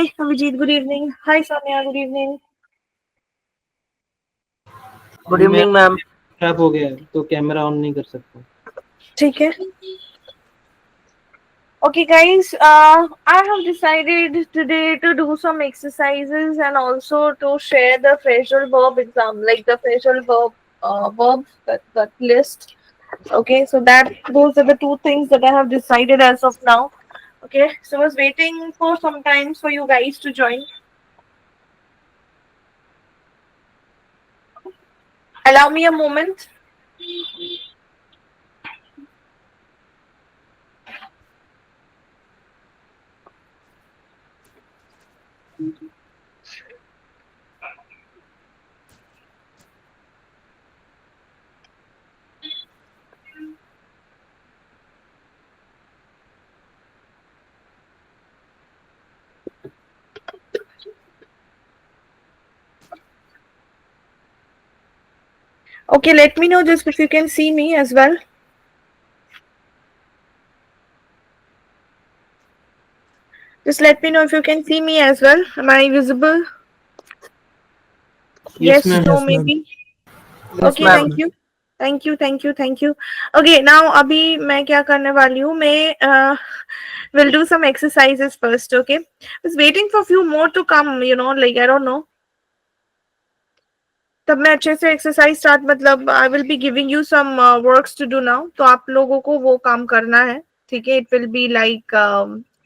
Hi, Abhijit. Good evening. Hi, Sonia. Good evening. Good evening ma'am. खराब हो गया है तो कैमरा ऑन नहीं कर सकता। ठीक है. Okay, guys. I have decided today to do some exercises and also to share the phrasal verb exam, like the phrasal verb verbs that list. Okay, so that those are the two things that I have decided as of now. Okay, so I was waiting for some time for you guys to join. Allow me a moment. Okay, let me know just if you can see me as well. Just let me know if you can see me as well. Am I visible? Yes, ma'am. no, Yes, ma'am. maybe. Yes, Okay, ma'am. thank you. Thank you, thank you, thank you. Okay, now अभी मैं क्या करने वाली हूँ मैं will do some exercises first, okay? I was waiting for few more to come, like I don't know. तब मैं अच्छे से एक्सरसाइज स्टार्ट मतलब I will be giving you some works to do now, तो आप लोगों को वो काम करना है, ठीक है? It will be like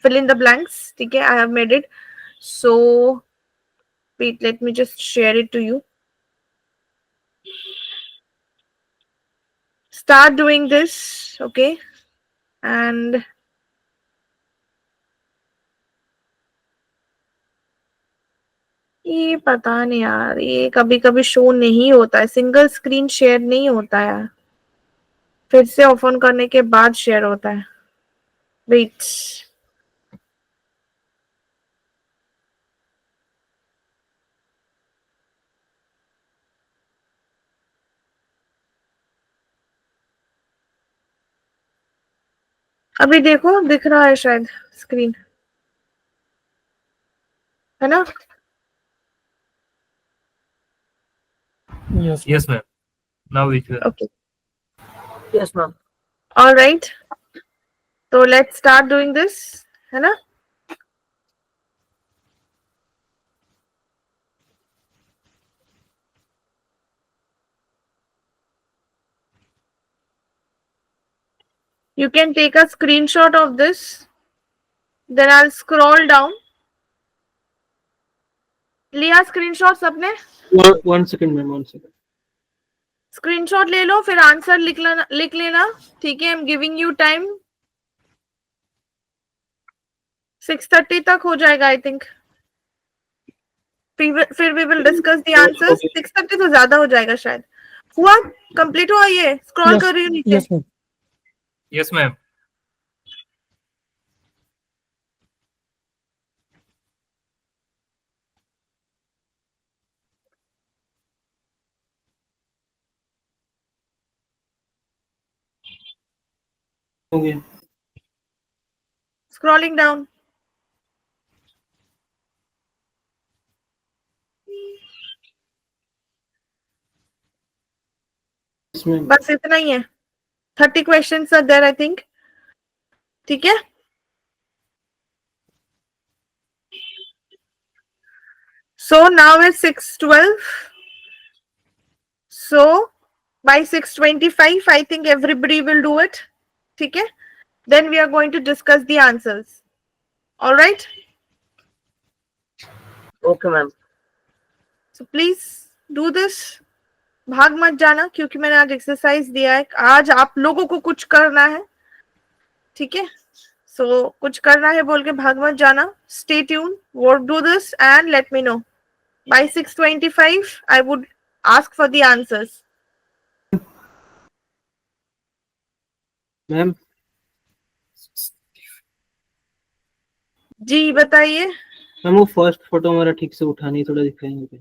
fill in the blanks, ठीक है? I have made it. So wait, let me just share it to you. Start doing this, okay? And ये पता नहीं यार, ये कभी कभी शो नहीं होता है, सिंगल स्क्रीन शेयर नहीं होता है, फिर से ओपन करने के बाद शेयर होता है. वेट. अभी देखो, दिख रहा है शायद स्क्रीन, है ना? Yes, ma'am. Now we can. Okay. Yes, ma'am. All right. So let's start doing this, है ना? You can take a screenshot of this. Then I'll scroll down. लिया स्क्रीनशॉट सबने? One second, ma'am. 1 second. Screenshot ले लो, फिर answer लिख लेना, ठीक है? I am giving you time. 6:30 तक हो जाएगा आई थिंक. फिर we will discuss the answers. 6:30 तो ज्यादा हो जाएगा शायद. हुआ? कंप्लीट हुआ? ये स्क्रॉल कर रही हूँ नीचे. Yes, ma'am. Yes, ma'am. Okay. Scrolling down. Yes, ma'am. बस इतना ही है. 30 questions are there I think. ठीक है? So now it's 6:12. So by 6:25 I think everybody will do it. ठीक है? Then we are going to discuss the answers. All right? Okay, ma'am. So please do this. भाग मत जाना, क्योंकि मैंने आज एक्सरसाइज दिया है. आज आप लोगों को कुछ करना है, ठीक है? सो कुछ करना है बोल के भाग मत जाना. Stay tune, work, do this and let me know. By 6:25 I would ask for the answers. Ma'am. जी बताइए. मैम वो फर्स्ट फोटो हमारा ठीक से उठा नहीं, थोड़ा दिखाएंगे?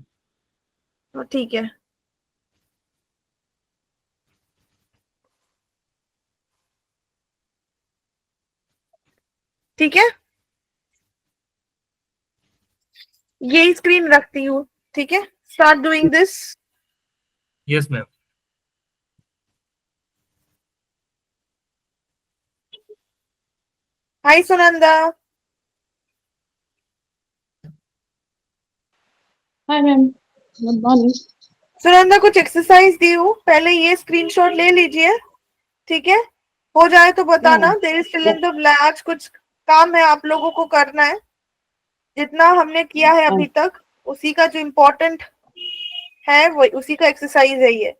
ठीक है. ठीक है. यही स्क्रीन रखती हूँ, ठीक है। Start doing this. Yes, ma'am. Hi Sunanda. Hi, ma'am. Good morning. Sunanda कुछ एक्सरसाइज दी हूँ, पहले ये स्क्रीनशॉट ले लीजिए, ठीक है। हो जाए तो बताना। Yeah. There is still in the आज कुछ काम है आप लोगों को करना है, जितना हमने किया है Oh, अभी तक उसी का जो इम्पोर्टेंट है वो उसी का एक्सरसाइज है ये,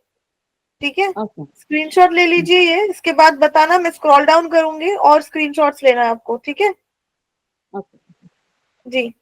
ठीक है। okay. स्क्रीनशॉट ले लीजिए ये, इसके बाद बताना, मैं स्क्रॉल डाउन करूंगी और स्क्रीनशॉट्स लेना है आपको, ठीक है Okay. Ji.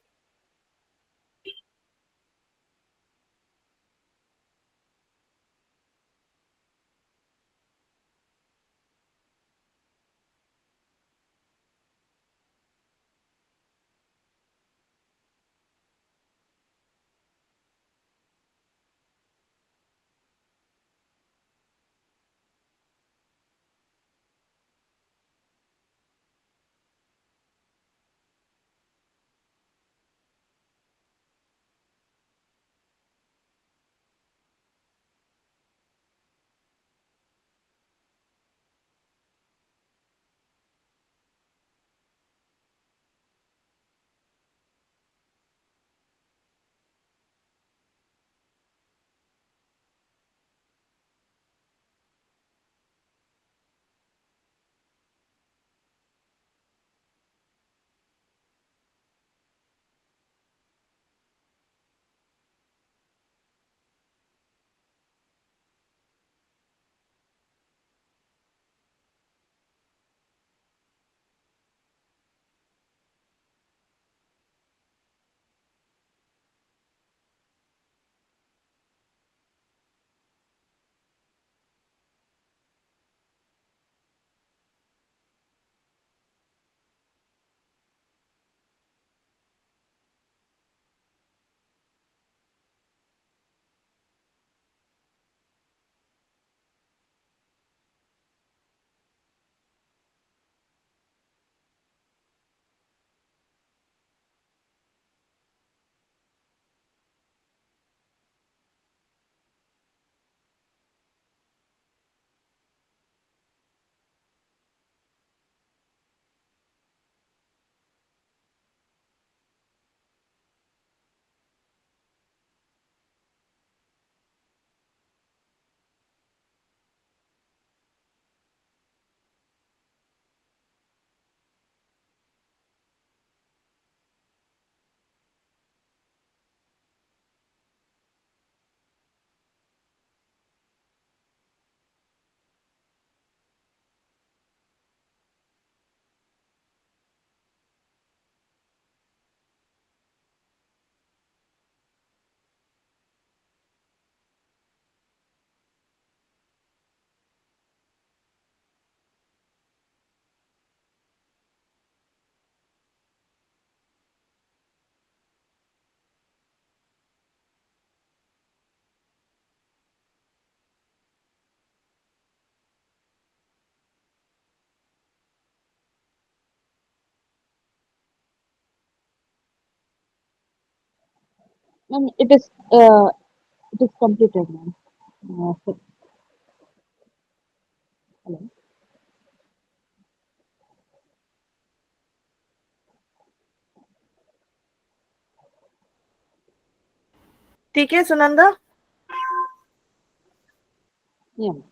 Ma'am, it is completed, ma'am. Hello. ठीक है Sunanda. Yeah. Ma'am.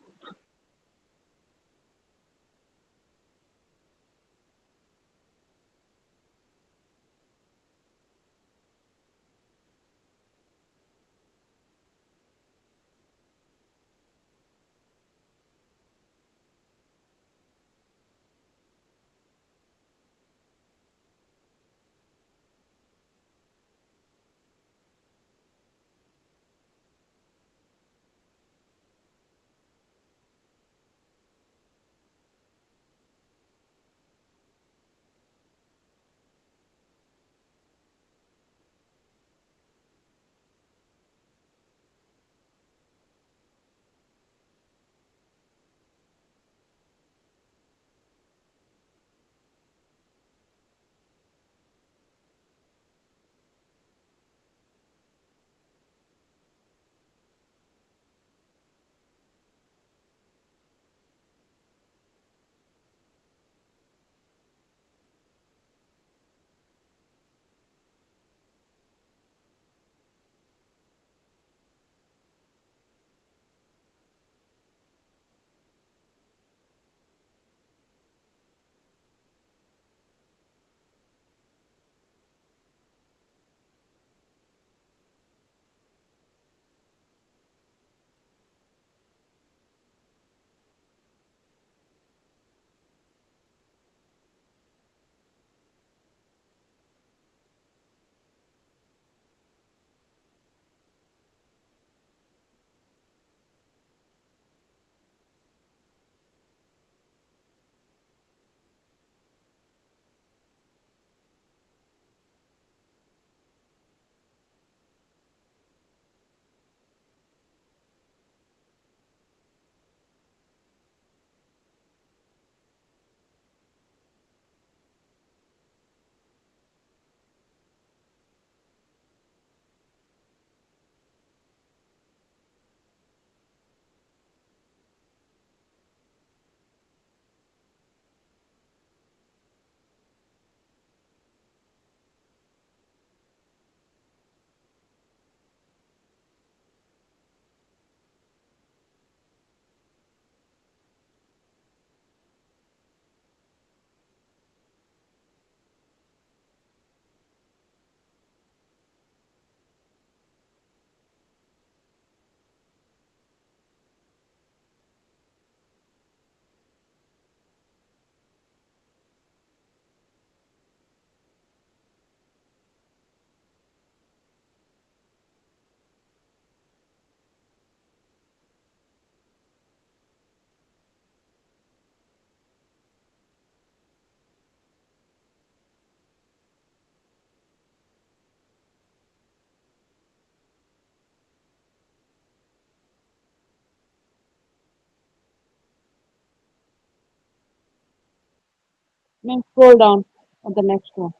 Ma'am, scroll down on the next one.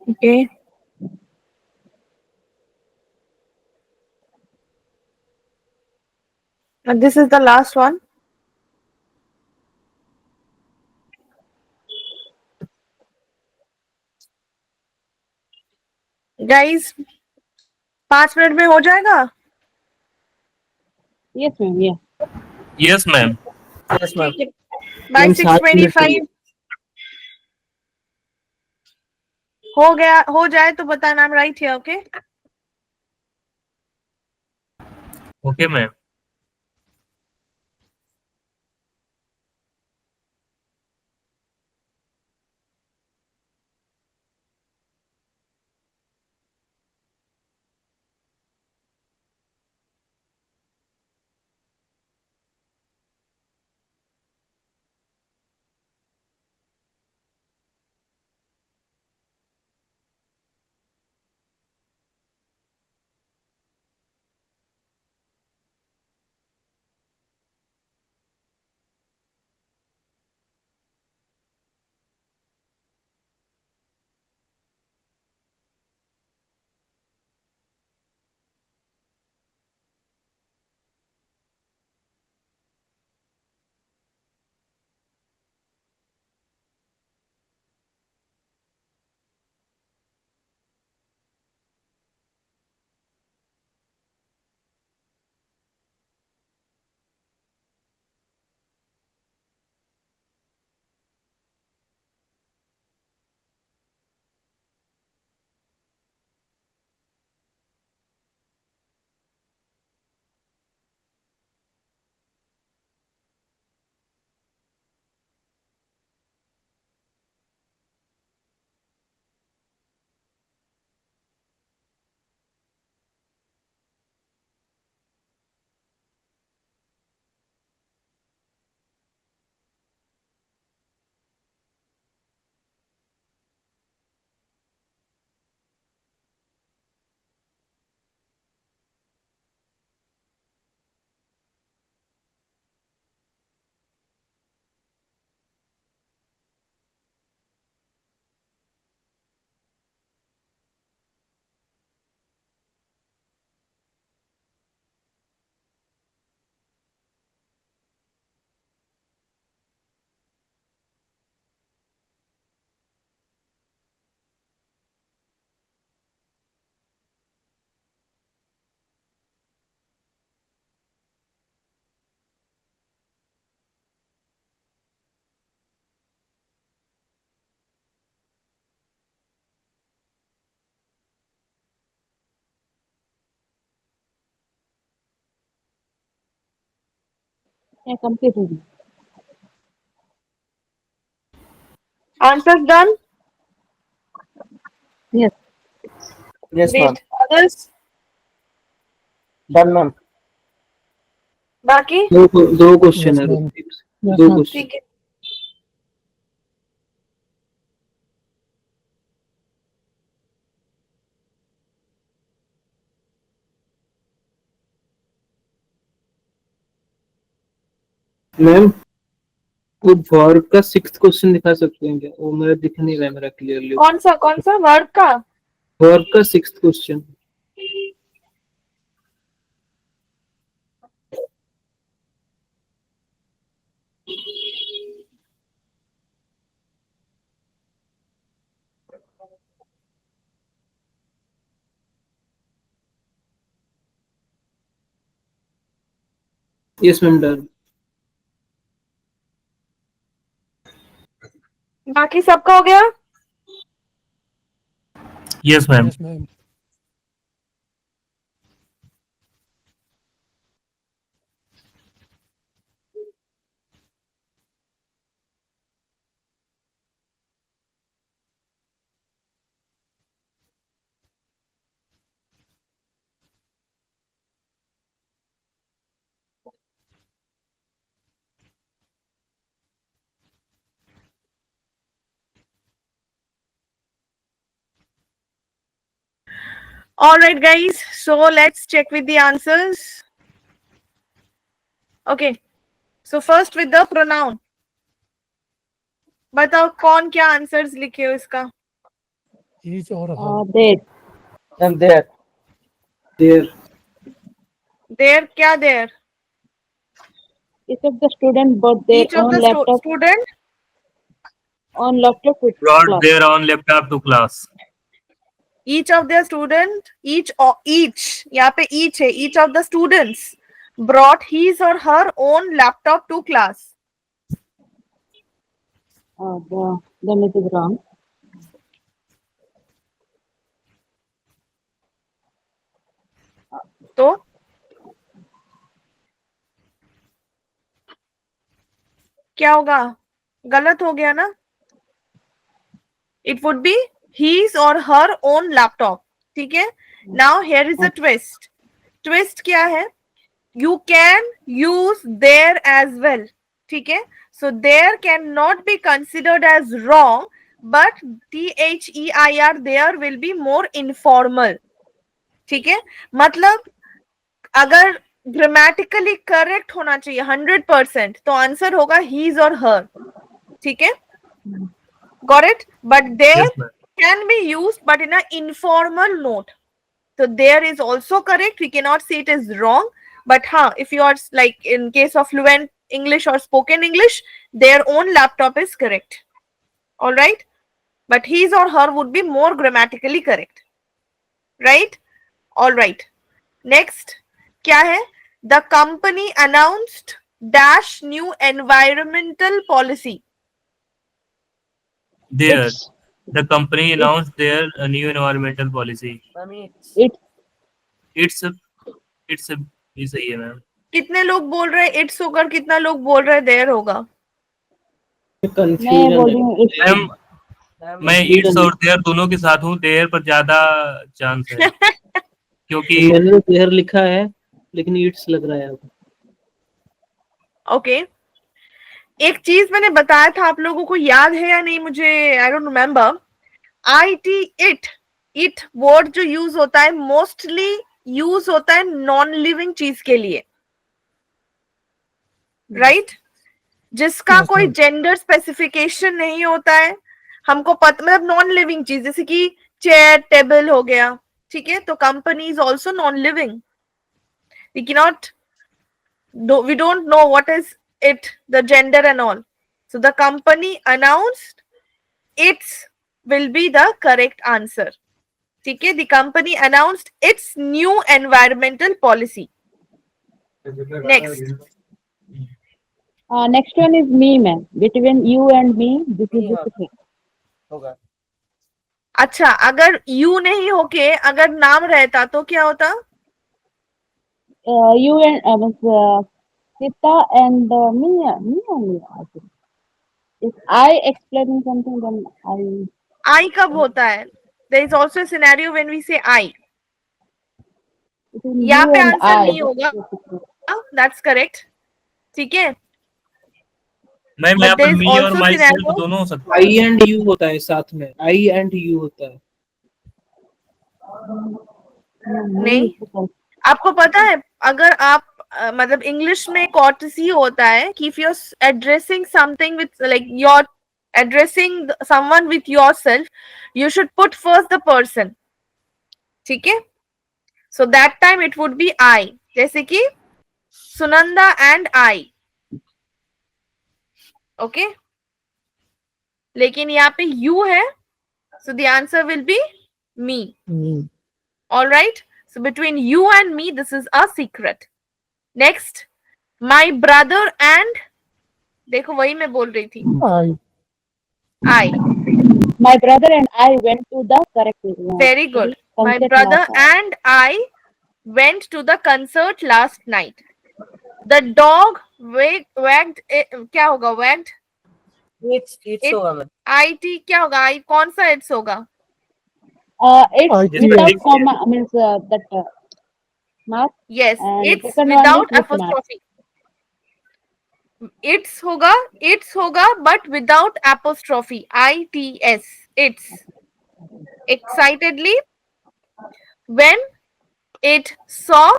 Okay. And this is the last one. Guys, 5 minute में हो जाएगा? Yes, ma'am. Yeah. Yes, ma'am. Yes, ma'am. ठीक है. By ma'am 7 minute 6:25 हो गया, हो जाए तो बताना. I'm right here, okay? Okay, ma'am. Yeah, completed. Answers done? Yes. Yes, ma'am. Great. Others? Done, ma'am. बाकी? दो क्वेश्चन Yes, है. ma'am. Yes, दो ma'am. क्वेश्चन. ठीक है. मैम वो वर्ब का 6th क्वेश्चन दिखा सकते हैं क्या? वो मेरा दिख नहीं रहा है मेरा क्लियरली. कौन सा वर्ड का? वर्ब का 6th question. Yes ma'am, done. बाकी सबका हो गया? Yes, ma'am. Yes, ma'am. All right, guys. So let's check with the answers. Okay. So first with the pronoun. बताओ कौन क्या आंसर्स लिखे हो इसका? Each or her. There. And there. There there क्या there? Each of the student brought their Each of own the laptop student. with Brought class. their own laptop to class. Each of their student, each यहाँ पे each है, each of the students brought his or her own laptop to class. Then it is wrong. तो क्या होगा? गलत हो गया ना? It would be his or her own laptop. ठीक है? Now here is a twist. Twist क्या है? You can use there as well. ठीक है? So there cannot be considered as wrong, but THEIR there will be more informal. ठीक है? मतलब अगर ग्रामेटिकली करेक्ट होना चाहिए 100%, तो आंसर होगा हीज और हर. ठीक है? Got it? But there Yes, ma'am. can be used, but in an informal note. So there is also correct. We cannot say it is wrong. But if you are like in case of fluent English or spoken English, their own laptop is correct. All right? But his or her would be more grammatically correct. Right? All right. Next, क्या है? The company announced dash new environmental policy. There, It's the company announced their new environmental policy. Mami, it's It's a ये सही है ma'am. कितने लोग बोल रहे हैं इट्स होकर, कितना लोग बोल रहे हैं देयर होगा? मैं कंफ्यूजन बोल है. रही हूँ it's मैम मैं इट्स और देयर दोनों के साथ हूँ. देयर पर ज्यादा चांस है क्योंकि मैंने तो देयर लिखा है लेकिन इट्स लग रहा है अब. ओके. एक चीज मैंने बताया था, आप लोगों को याद है या नहीं मुझे I don't remember. It word जो यूज होता है मोस्टली यूज होता है नॉन लिविंग चीज के लिए, राइट? जिसका Yes, कोई ma'am. जेंडर स्पेसिफिकेशन नहीं होता है. हमको पता, मतलब नॉन लिविंग चीज जैसे कि चेयर टेबल हो गया. ठीक है? तो company is also non living. We cannot we don't know what is it, the gender and all. So the company announced its will be the correct answer. ठीक है? The company announced its new environmental policy. Next. next one is me, ma'am. Between you and me, this is the thing. होगा. अच्छा, अगर you नहीं होके अगर नाम रहता तो क्या होता? You and Sita and me only. I think. If I explaining something, then I कब होता है? There is also a scenario when we say I. between यहाँ you पे and आंसर I. नहीं होगा. That's correct. ठीक है? मैम But यहाँ there पर is मी और also माई सेल्फ scenario. दोनों हो सकते हैं. आई एंड यू होता है साथ में. आई एंड यू होता है. नहीं. आपको पता है अगर आप मतलब इंग्लिश में कॉर्टसी होता है कि if you are addressing something with like you are addressing someone with yourself, you should put first the person. ठीक है? So that time it would be I. जैसे कि सुनंदा एंड आई. ओके? लेकिन यहाँ पे यू है, so the answer will be me. All right? So between you and me, this is a secret. Next, my brother and, देखो वही मैं बोल रही थी. I. My brother and I went to the correct area. Very good. My Concert brother last night. and I went to the concert last night. The dog wagged. क्या होगा wagged? It's होगा ma'am. IT क्या होगा? I कौन सा it's होगा? It's I without think- comma, means that mark. Yes, And it's second one without is with apostrophe. It's होगा but without apostrophe. ITS. It's. Excitedly when it saw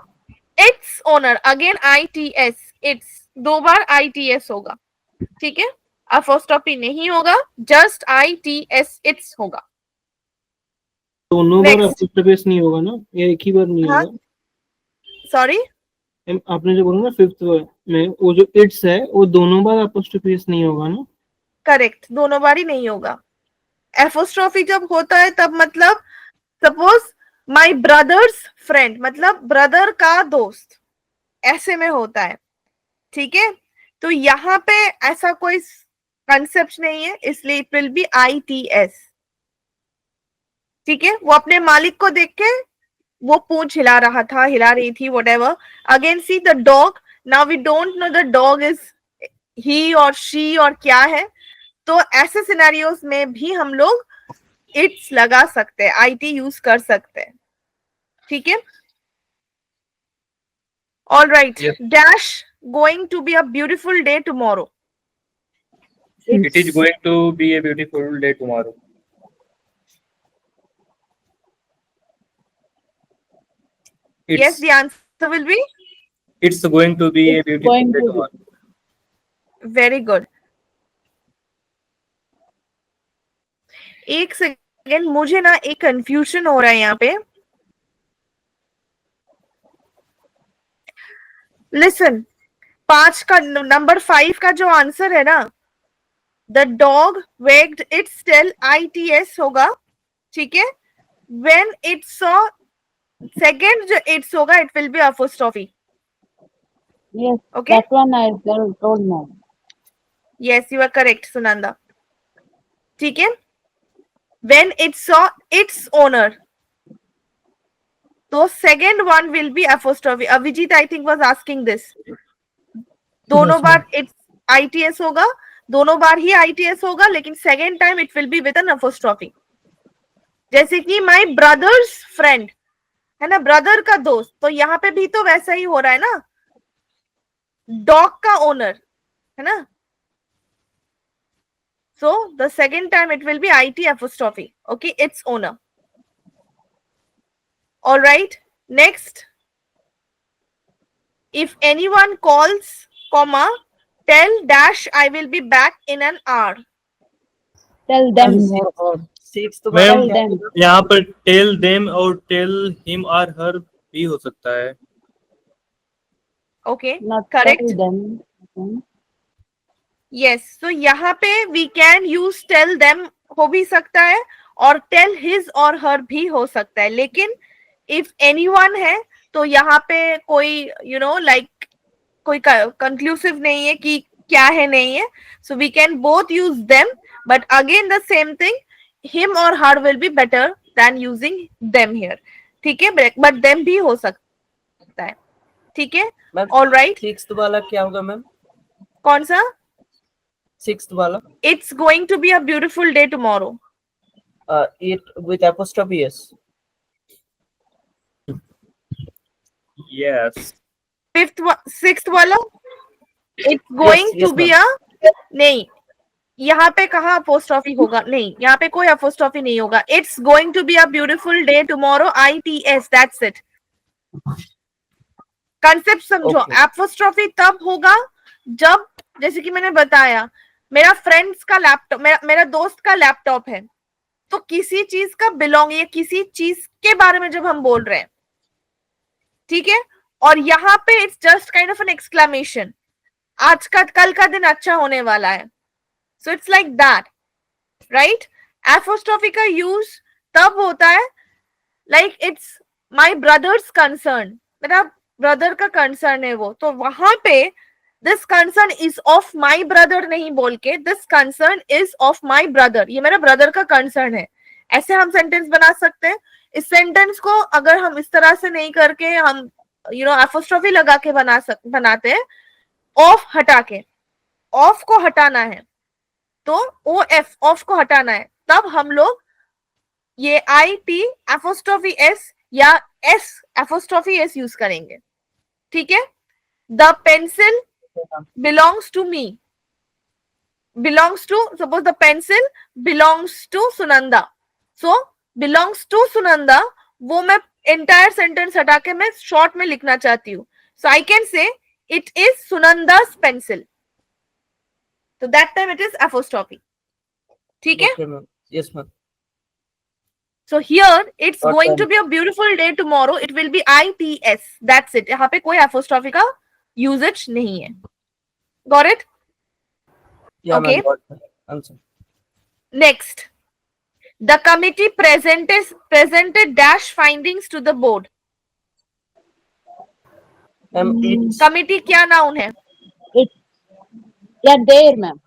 its owner. Again ITS. It's. दो बार ITS होगा. ठीक है? Apostrophe नहीं होगा, just ITS it's होगा। दोनों बार Next. Apostrophe नहीं होगा ना, या एक ही बार नहीं हाँ, होगा? सॉरी, आपने जो बोला ना फिफ्थ में, वो जो इट्स है वो दोनों बार अपोस्ट्रोफी नहीं होगा ना? करेक्ट, दोनों बार ही नहीं होगा। एपोस्ट्रोफी जब होता है तब मतलब सपोज माय ब्रदर्स फ्रेंड, मतलब ब्रदर का दोस्त, ऐसे में होता है। ठीक है, तो यहाँ पे ऐसा कोई कंसेप्ट नहीं है, इसलिए इट विल बी ITS। ठीक है, वो अपने मालिक को देख के वो पूंछ हिला रहा था, हिला रही थी, whatever. Again see the dog. Now we don't know the dog is he or she और क्या है, तो ऐसे सिनेरियोस में भी हम लोग इट्स लगा सकते हैं, IT यूज कर सकते हैं। ठीक है, all right. Yes. Dash going to be a beautiful day tomorrow. It is going to be a beautiful day tomorrow. Yes, the answer will be It's going to be a It's beautiful going day to be. tomorrow. very good. एक second, मुझे ना एक confusion हो रहा है यहाँ पे। Listen, 5 का नंबर 5 का जो आंसर है ना, the dog wagged its tail ITS होगा। ठीक है, व्हेन इट सॉ, सेकंड जो इट्स होगा it will be apostrophe. Yes, Okay. that one I told now. Yes, you are correct Sunanda. ठीक है, when it saw its owner, तो second one will be apostrophe. Abhijit I think was asking this. दोनों Yes, बार its ITS होगा, दोनों बार ही ITS होगा, लेकिन second time it will be with an apostrophe. जैसे कि माय ब्रदर्स फ्रेंड है ना, ब्रदर का दोस्त, तो यहाँ पे भी तो वैसा ही हो रहा है ना, डॉग का ओनर है ना। So the second time it will be IT apostrophe. Okay, its owner. All right. Next, if anyone calls, comma, tell dash I will be back in an hour. Tell them. Sixth Ma'am, Tell वाला them. यहाँ पर tell them और tell him और हर भी हो सकता है। Okay, Not correct. tell them. Okay. Yes. So यहाँ पे we can use tell them हो भी सकता है और tell his और her भी हो सकता है, लेकिन if anyone है तो यहाँ पे कोई like कोई conclusive नहीं है कि क्या है नहीं है. So we can both use them, but again the same thing, him or her will be better than using them here. ठीक है, but them भी हो सकता है. ठीक है, मैम all right. सिक्स्थ वाला क्या होगा मैम? कौन सा? सिक्स्थ वाला It's going to be a beautiful day tomorrow. it with apostrophe s. Yes. Sixth वाला it's going yes, to be a, नहीं, यहाँ पे कहाँ अपोस्ट्रोफी होगा? नहीं, यहाँ पे कोई अपोस्ट्रोफी नहीं होगा. It's going to be a beautiful day tomorrow. ITS, that's it. Concept समझो. Okay. अपोस्ट्रोफी तब होगा जब, जैसे कि मैंने बताया, मेरा फ्रेंड्स का लैपटॉप, मेरा दोस्त का लैपटॉप है, तो किसी चीज का बिलोंग या किसी चीज के बारे में जब हम बोल रहे हैं, ठीक है, और यहाँ पे it's just kind of an exclamation, आज का कल का दिन अच्छा होने वाला है. So it's like that, right. Apostrophe का यूज तब होता है like it's my brothers concern, मेरा ब्रदर का कंसर्न है वो, तो वहां पे this concern is of my brother नहीं बोल के this concern is of my brother, ये मेरा ब्रदर का कंसर्न है, ऐसे हम सेंटेंस बना सकते हैं. इस सेंटेंस को अगर हम इस तरह से नहीं करके हम एपोस्ट्रोफी लगा के बनाते हैं, ऑफ हटा के, ऑफ को हटाना है तो OF, ऑफ को हटाना है, तब हम लोग ये IT एपोस्ट्रोफी S या S एपोस्ट्रोफी S यूज करेंगे. ठीक है. The pencil belongs to me, belongs to, suppose the pencil belongs to Sunanda, so belongs to Sunanda, वो मैं entire sentence हटा के मैं short में लिखना चाहती हूँ. So I can say it is Sunanda's pencil. तो that time it is apostrophe. ठीक है? Okay, ma'am. Yes, ma'am. So here it's Got going them. to be a beautiful day tomorrow. It will be ITS. That's it. यहाँ पे कोई apostrophe का usage नहीं है. Got it? Yeah, Okay. ma'am. Got that. Answer. Next, the committee presented dash findings to the board. Ma'am, it's Committee क्या noun है? It's yeah, there, ma'am.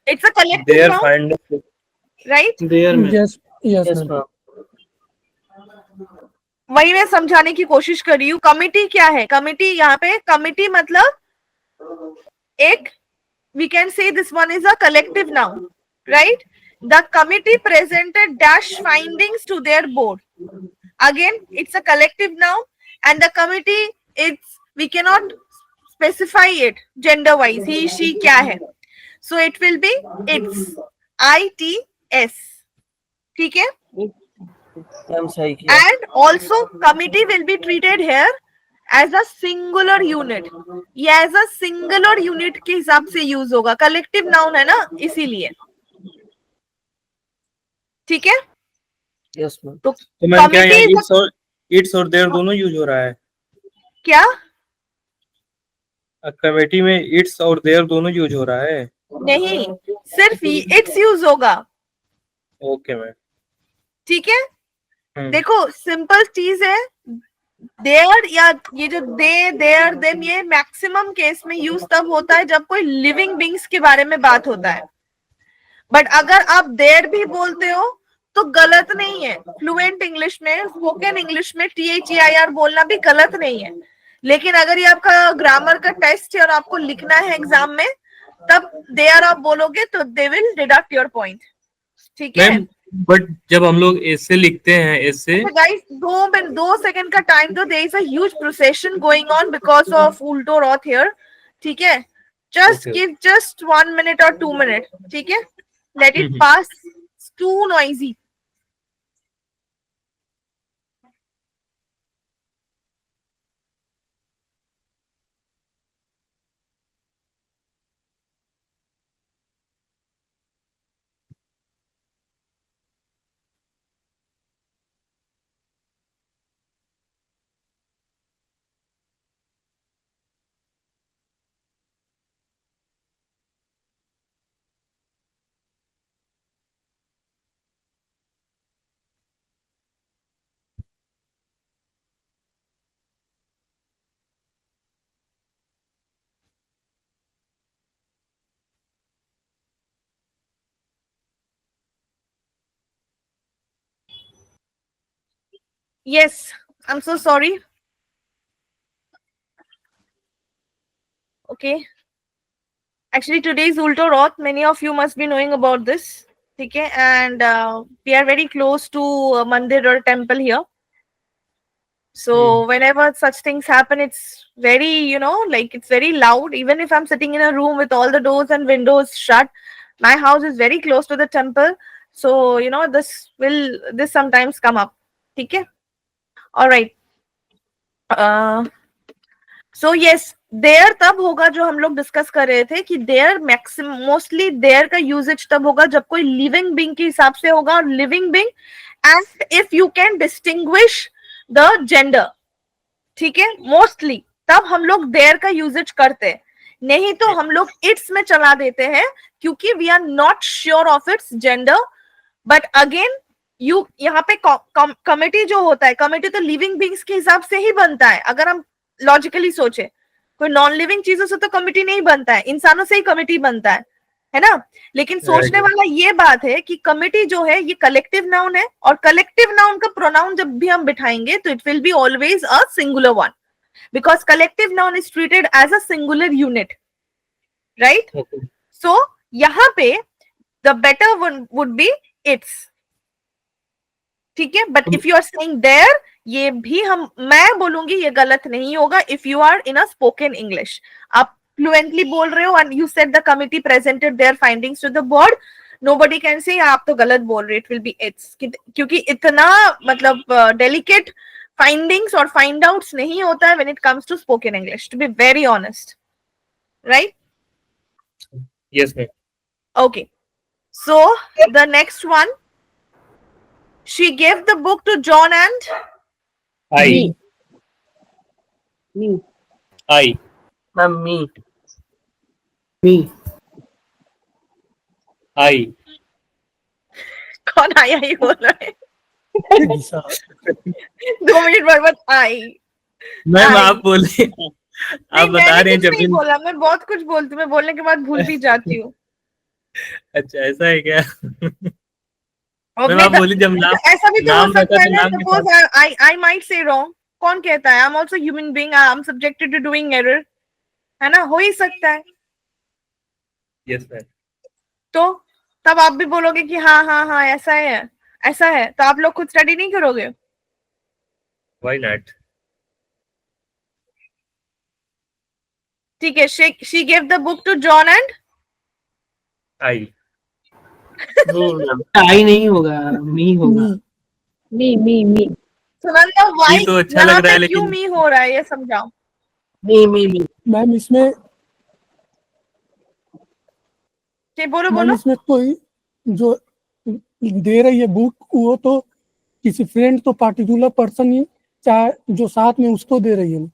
It's a collective there noun, find right? There में Yes, yes, yes, ma'am. ma'am. वही मैं समझाने की कोशिश कर रही हूँ. कमिटी क्या है? कमिटी यहाँ पे कमिटी मतलब एक, we can say this one is a collective noun, right? The committee presented dash findings to their board. Again, it's a collective noun, and the committee, we cannot specify it gender wise. He, she क्या है? So it will be its. ITS. ठीक है? Ma'am, सही किया. And also committee will be treated here as a singular unit. ये as a singular unit के हिसाब से यूज होगा. collective noun है ना, इसीलिए. ठीक है? Yes, ma'am. तो तो मैम क्या committee यहाँ इट्स और देयर दोनों यूज हो रहा है? क्या? कमेटी में इट्स और देयर दोनों यूज हो रहा है? नहीं, सिर्फ इट्स यूज होगा. Okay ma'am. ठीक है? देखो सिंपल चीज है. देयर या ये जो दे, देयर, देम, ये मैक्सिमम केस में यूज तब होता है जब कोई लिविंग बींग्स के बारे में बात होता है. बट अगर आप देयर भी बोलते हो तो गलत नहीं है. फ्लुएंट इंग्लिश में, स्पोकन इंग्लिश में THEIR बोलना भी गलत नहीं है. लेकिन अगर ये आपका ग्रामर का टेस्ट है और आपको लिखना है एग्जाम में, तब देयर आप बोलोगे तो they will deduct your point. ठीक है? मैम बट जब हम लोग ऐसे लिखते हैं ऐसे, गाइस 2 सेकंड का टाइम दो. There is a huge procession going on because of Ulto Rath here. ठीक है? Just Okay. Give just 1 minute or 2 minutes. ठीक है? Let it pass. Too noisy. Yes, I'm so sorry. Okay. Actually, today is Ulto Roth. Many of you must be knowing about this. Okay, and we are very close to a mandir or temple here. So whenever such things happen, it's very, like it's very loud. Even if I'm sitting in a room with all the doors and windows shut, my house is very close to the temple. So, this sometimes come up. Okay. All right. So yes, there तब होगा जो हम लोग discuss कर रहे थे कि there maximum mostly there का यूजेज तब होगा जब कोई लिविंग बीइंग के हिसाब से होगा. और living being and if you can distinguish the gender. ठीक है? मोस्टली तब हम लोग देयर का यूजेज करते हैं. नहीं तो हम लोग इट्स में चला देते हैं क्योंकि we are not sure of its gender. But again यहाँ पे कमिटी जो होता है, कमिटी तो लिविंग बीइंग्स के हिसाब से ही बनता है. अगर हम लॉजिकली सोचे, कोई नॉन लिविंग चीजों से तो कमिटी नहीं बनता है, इंसानों से ही कमिटी बनता है ना? लेकिन सोचने वाला ये बात है कि कमिटी जो है ये कलेक्टिव नाउन है, और कलेक्टिव नाउन का प्रोनाउन जब भी हम बिठाएंगे तो it will be always a singular one, because collective noun is treated as a singular unit, right? So यहाँ पे the better one would be its. ठीक है? But if you are saying their, ये भी मैं बोलूंगी ये गलत नहीं होगा. If you are in a spoken English, आप फ्लुएंटली बोल रहे हो and you said the committee presented their findings to the board, nobody can say आप तो गलत बोल रहे. इट विल बी इट्स, क्योंकि इतना मतलब डेलिकेट फाइंडिंग्स और फाइंड आउट्स नहीं होता है when it comes to spoken English, to be very honest, right? Yes, ma'am. Okay. So the next one, she gave the book to John and I. Me. Me. I. Ma'am, me. Me. I. कौन आई बोल रहा है? दिशा 2 minute बाद आई. Ma'am I. आप बोले, नहीं, आप बता मैंने रहे हैं कुछ जब नहीं भी। बोला. मैं बहुत कुछ बोलती हूँ. मैं बोलने के बाद भूल भी जाती हूँ. अच्छा ऐसा है क्या? और मैम नहीं आप बोली जब नाम ऐसा भी तो हो नाम रहता सकता है तो ना. नाम के सपोज साथ। I might say wrong. कौन कहता है? I am also human being. I am subjected to doing error. है ना? हो ही सकता है. Yes ma'am. तो तब आप भी बोलोगे कि हाँ हाँ हाँ ऐसा है, ऐसा है. तो आप लोग खुद स्टडी नहीं करोगे? Why not? ठीक है. She give the book to John and I. Me, ma'am. I नहीं होगा, मी होगा. Me. सुनंदा. ये वाई तो अच्छा यहाँ लग रहा पे है क्यों लेकिन मी हो रहा है ये समझाओ. Me. मैम इसमें बोलो मैम बोलो. इसमें कोई जो दे रही है बुक वो तो किसी फ्रेंड तो पार्टिकुलर पर्सन ही चाहे जो साथ में उसको दे रही है ना,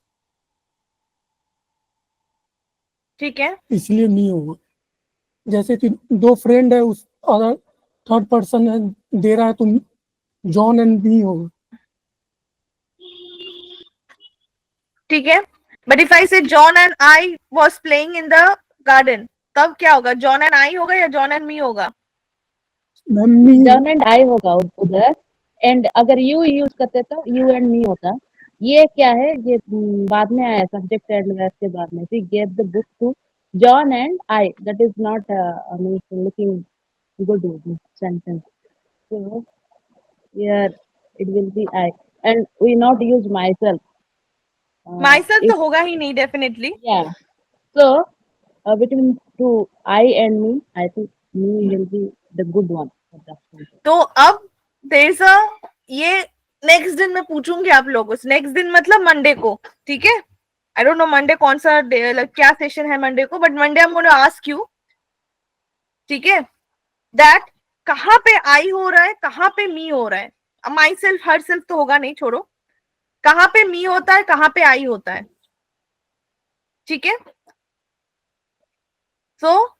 ठीक है. इसलिए नहीं होगा. जैसे कि दो फ्रेंड है उस अगर थर्ड पर्सन है दे रहा है तो जॉन एंड बी होगा. ठीक है. बट इफ आई से John and I was playing in the garden, तब क्या होगा? जॉन एंड आई होगा या जॉन एंड मी होगा? मैम मी जॉन एंड आई होगा उधर. एंड अगर यू यूज करते तो यू एंड मी होता. ये क्या है? ये बाद में आया सब्जेक्ट एंड वर्ब के बाद में. She gave the book to John and I. That is not looking good sentence. So here it will be I, and we not use myself. My self If तो होगा ही नहीं definitely. yeah, so between two I and me, I think me will be the good one for that sentence. तो अब there is अ ये next दिन मैं पूछूंगी आप लोगों से. नेक्स्ट दिन मतलब मंडे को. ठीक है. आई डोंट नो मंडे कौन सा क्या सेशन है मंडे को, but Monday I am going to ask you. ठीक है. दैट कहाँ पे आई हो रहा है, कहाँ पे मी हो रहा है. माई सेल्फ हर सेल्फ तो होगा नहीं, छोड़ो. कहाँ पे मी होता है, कहाँ पे आई होता है. ठीक है. So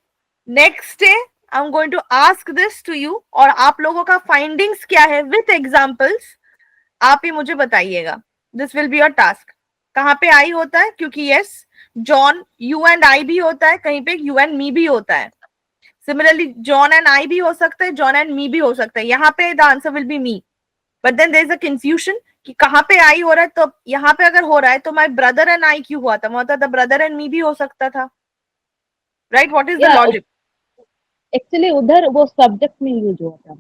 next day I am going to ask this to you. और आप लोगों का फाइंडिंग्स क्या है विथ एग्जाम्पल्स आप ही मुझे बताइएगा. This will be your task. कहाँ पे आई होता है? क्योंकि yes John you and I भी होता है, कहीं पे यू एंड मी भी होता है. सिमिलरली जॉन एंड आई भी हो सकता है, जॉन एंड मी भी हो सकता है. यहाँ पे the answer will be me. But then there is a confusion कि कहाँ पे आई हो रहा है. तो यहाँ पे अगर हो रहा है तो माय ब्रदर एंड आई क्यों हुआ था? मतलब द ब्रदर एंड मी भी हो सकता था. Right? What is the Yeah, logic? actually उधर वो सब्जेक्ट में यूज होता है.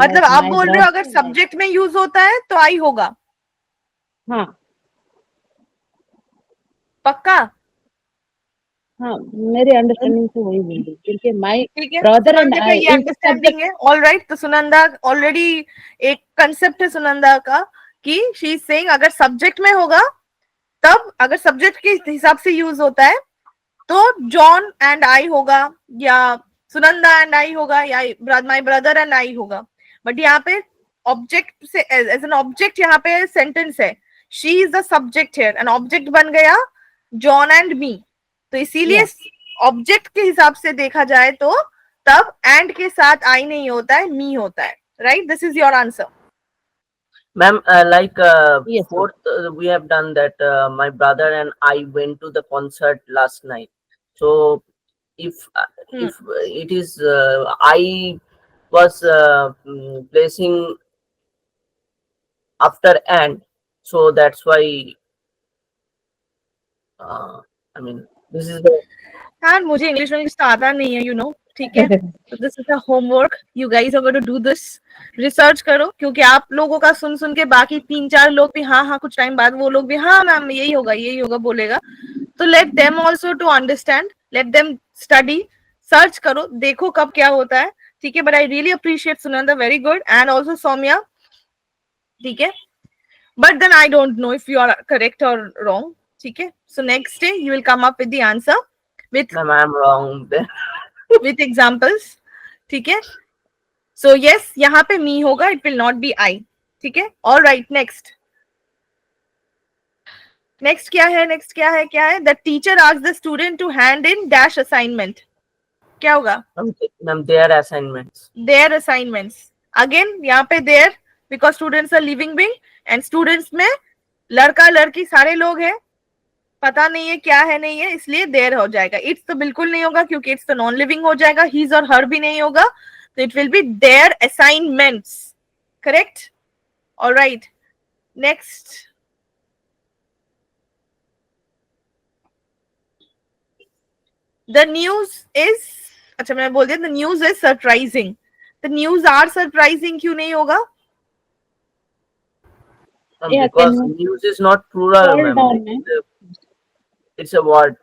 मतलब आप बोल रहे हो अगर सब्जेक्ट में यूज होता है तो आई होगा? हाँ पक्का? हाँ, मेरे अंडरस्टैंडिंग से वही बोल रही क्योंकि माय ठीक है. ब्रदर एंड सुनंदा का आई ये इज अंडरस्टैंडिंग है. All right. तो सुनंदा ऑलरेडी एक कंसेप्ट है सुनंदा का कि शी इज सेइंग अगर सब्जेक्ट में होगा तब, अगर सब्जेक्ट के हिसाब से यूज होता है तो जॉन एंड आई होगा या सुनंदा एंड आई होगा या माय ब्रदर एंड आई होगा. बट यहाँ पे ऑब्जेक्ट से एज एन ऑब्जेक्ट यहाँ पे सेंटेंस है. She is the subject here and object बन गया जॉन एंड मी. तो इसीलिए ऑब्जेक्ट के हिसाब से देखा जाए तो तब एंड के साथ आई नहीं होता है, मी होता है. Right? This is your answer. Ma'am, Yes, fourth, we have done that. My brother and I went to the concert last night. So, if it is I was placing after and, so that's why. I mean, this is the. यार मुझे English में तो आता नहीं है, you know. ठीक है. तो this is a homework. You guys are going to do this. Research करो क्योंकि आप लोगों का सुन सुन के बाकी 3-4 लोग भी हाँ हाँ कुछ टाइम बाद वो लोग भी हाँ मैम यही होगा बोलेगा. तो let them also to understand. Let them study. Search करो, देखो कब क्या होता है. ठीक है. But I really appreciate Sunanda. Very good. And also Saumya. ठीक है. But then I don't know if you are correct और रॉन्ग. ठीक है. So next day you will come up with the answer. with Ma'am, I am wrong there. with examples. ठीक है, so yes, यहाँ पे me होगा, it will not be I. ठीक है, all right, next. Next क्या है, next क्या है, क्या है? The teacher asks the student to hand in dash assignment. क्या होगा? Ma'am, their assignments. Their assignments. Again यहाँ पे their, because students are living being and students में लड़का लड़की सारे लोग हैं, पता नहीं है क्या है नहीं है, इसलिए देर हो जाएगा. इट्स तो बिल्कुल नहीं होगा क्योंकि इट्स तो नॉन लिविंग हो जाएगा. हीज और हर भी नहीं होगा, तो it will be there assignments. Correct. Alright, next. The news is, अच्छा मैंने बोल दिया, the news is surprising. The news are surprising क्यों नहीं होगा? Yeah, Because can news is not plural, Hold ma'am. on, ma'am. It's a word.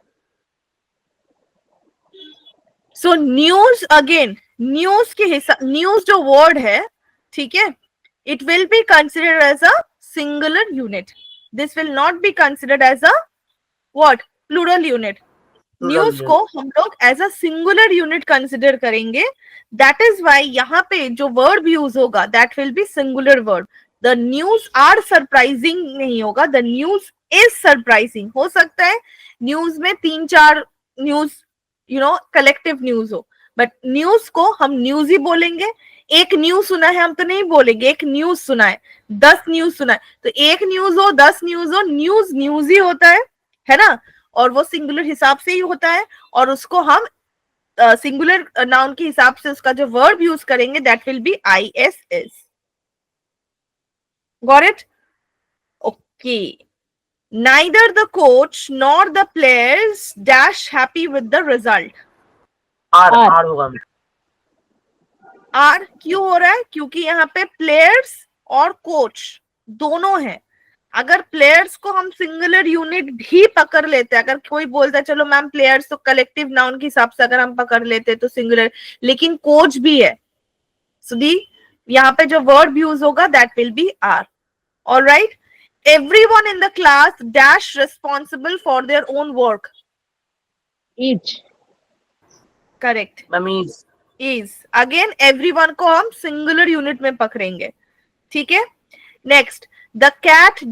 So news, again news के हिसाब, news जो वर्ड है, ठीक है, it will be considered as a singular unit. This will not be considered as a what, plural unit. News unit. को हम लोग as a singular unit consider करेंगे. दैट इज वाई यहाँ पे जो वर्ब यूज होगा that will be singular word. The news are surprising नहीं होगा, द न्यूज इज सरप्राइजिंग. हो सकता है न्यूज में 3-4 news, you know, collective news हो, बट न्यूज को हम न्यूज ही बोलेंगे. एक न्यूज सुना है हम तो नहीं बोलेंगे एक न्यूज सुना है, 10 न्यूज सुना है, तो एक न्यूज हो 10 न्यूज हो, न्यूज न्यूज ही होता है ना, और वो सिंगुलर हिसाब से ही होता है, और उसको हम सिंगुलर नाउन के हिसाब से उसका जो वर्ब यूज करेंगे that will B ISS. Got it? Okay. Neither the coach nor the players dash happy with the result. R R. होगा ma'am. आर क्यों हो रहा है? क्योंकि यहाँ पे प्लेयर्स और कोच दोनों हैं. अगर प्लेयर्स को हम सिंगुलर यूनिट भी पकड़ लेते हैं, अगर कोई बोलता है चलो मैम प्लेयर्स तो कलेक्टिव नाउन के हिसाब से अगर हम पकड़ लेते तो सिंगुलर, लेकिन कोच भी है, सो दी यहाँ पे जो वर्ड यूज होगा that will be are. Alright. Everyone in the class dash responsible for their own work. each. Correct. Ma'am, is. Again everyone को हम singular unit में पकड़ेंगे. ठीक है. Next, the cat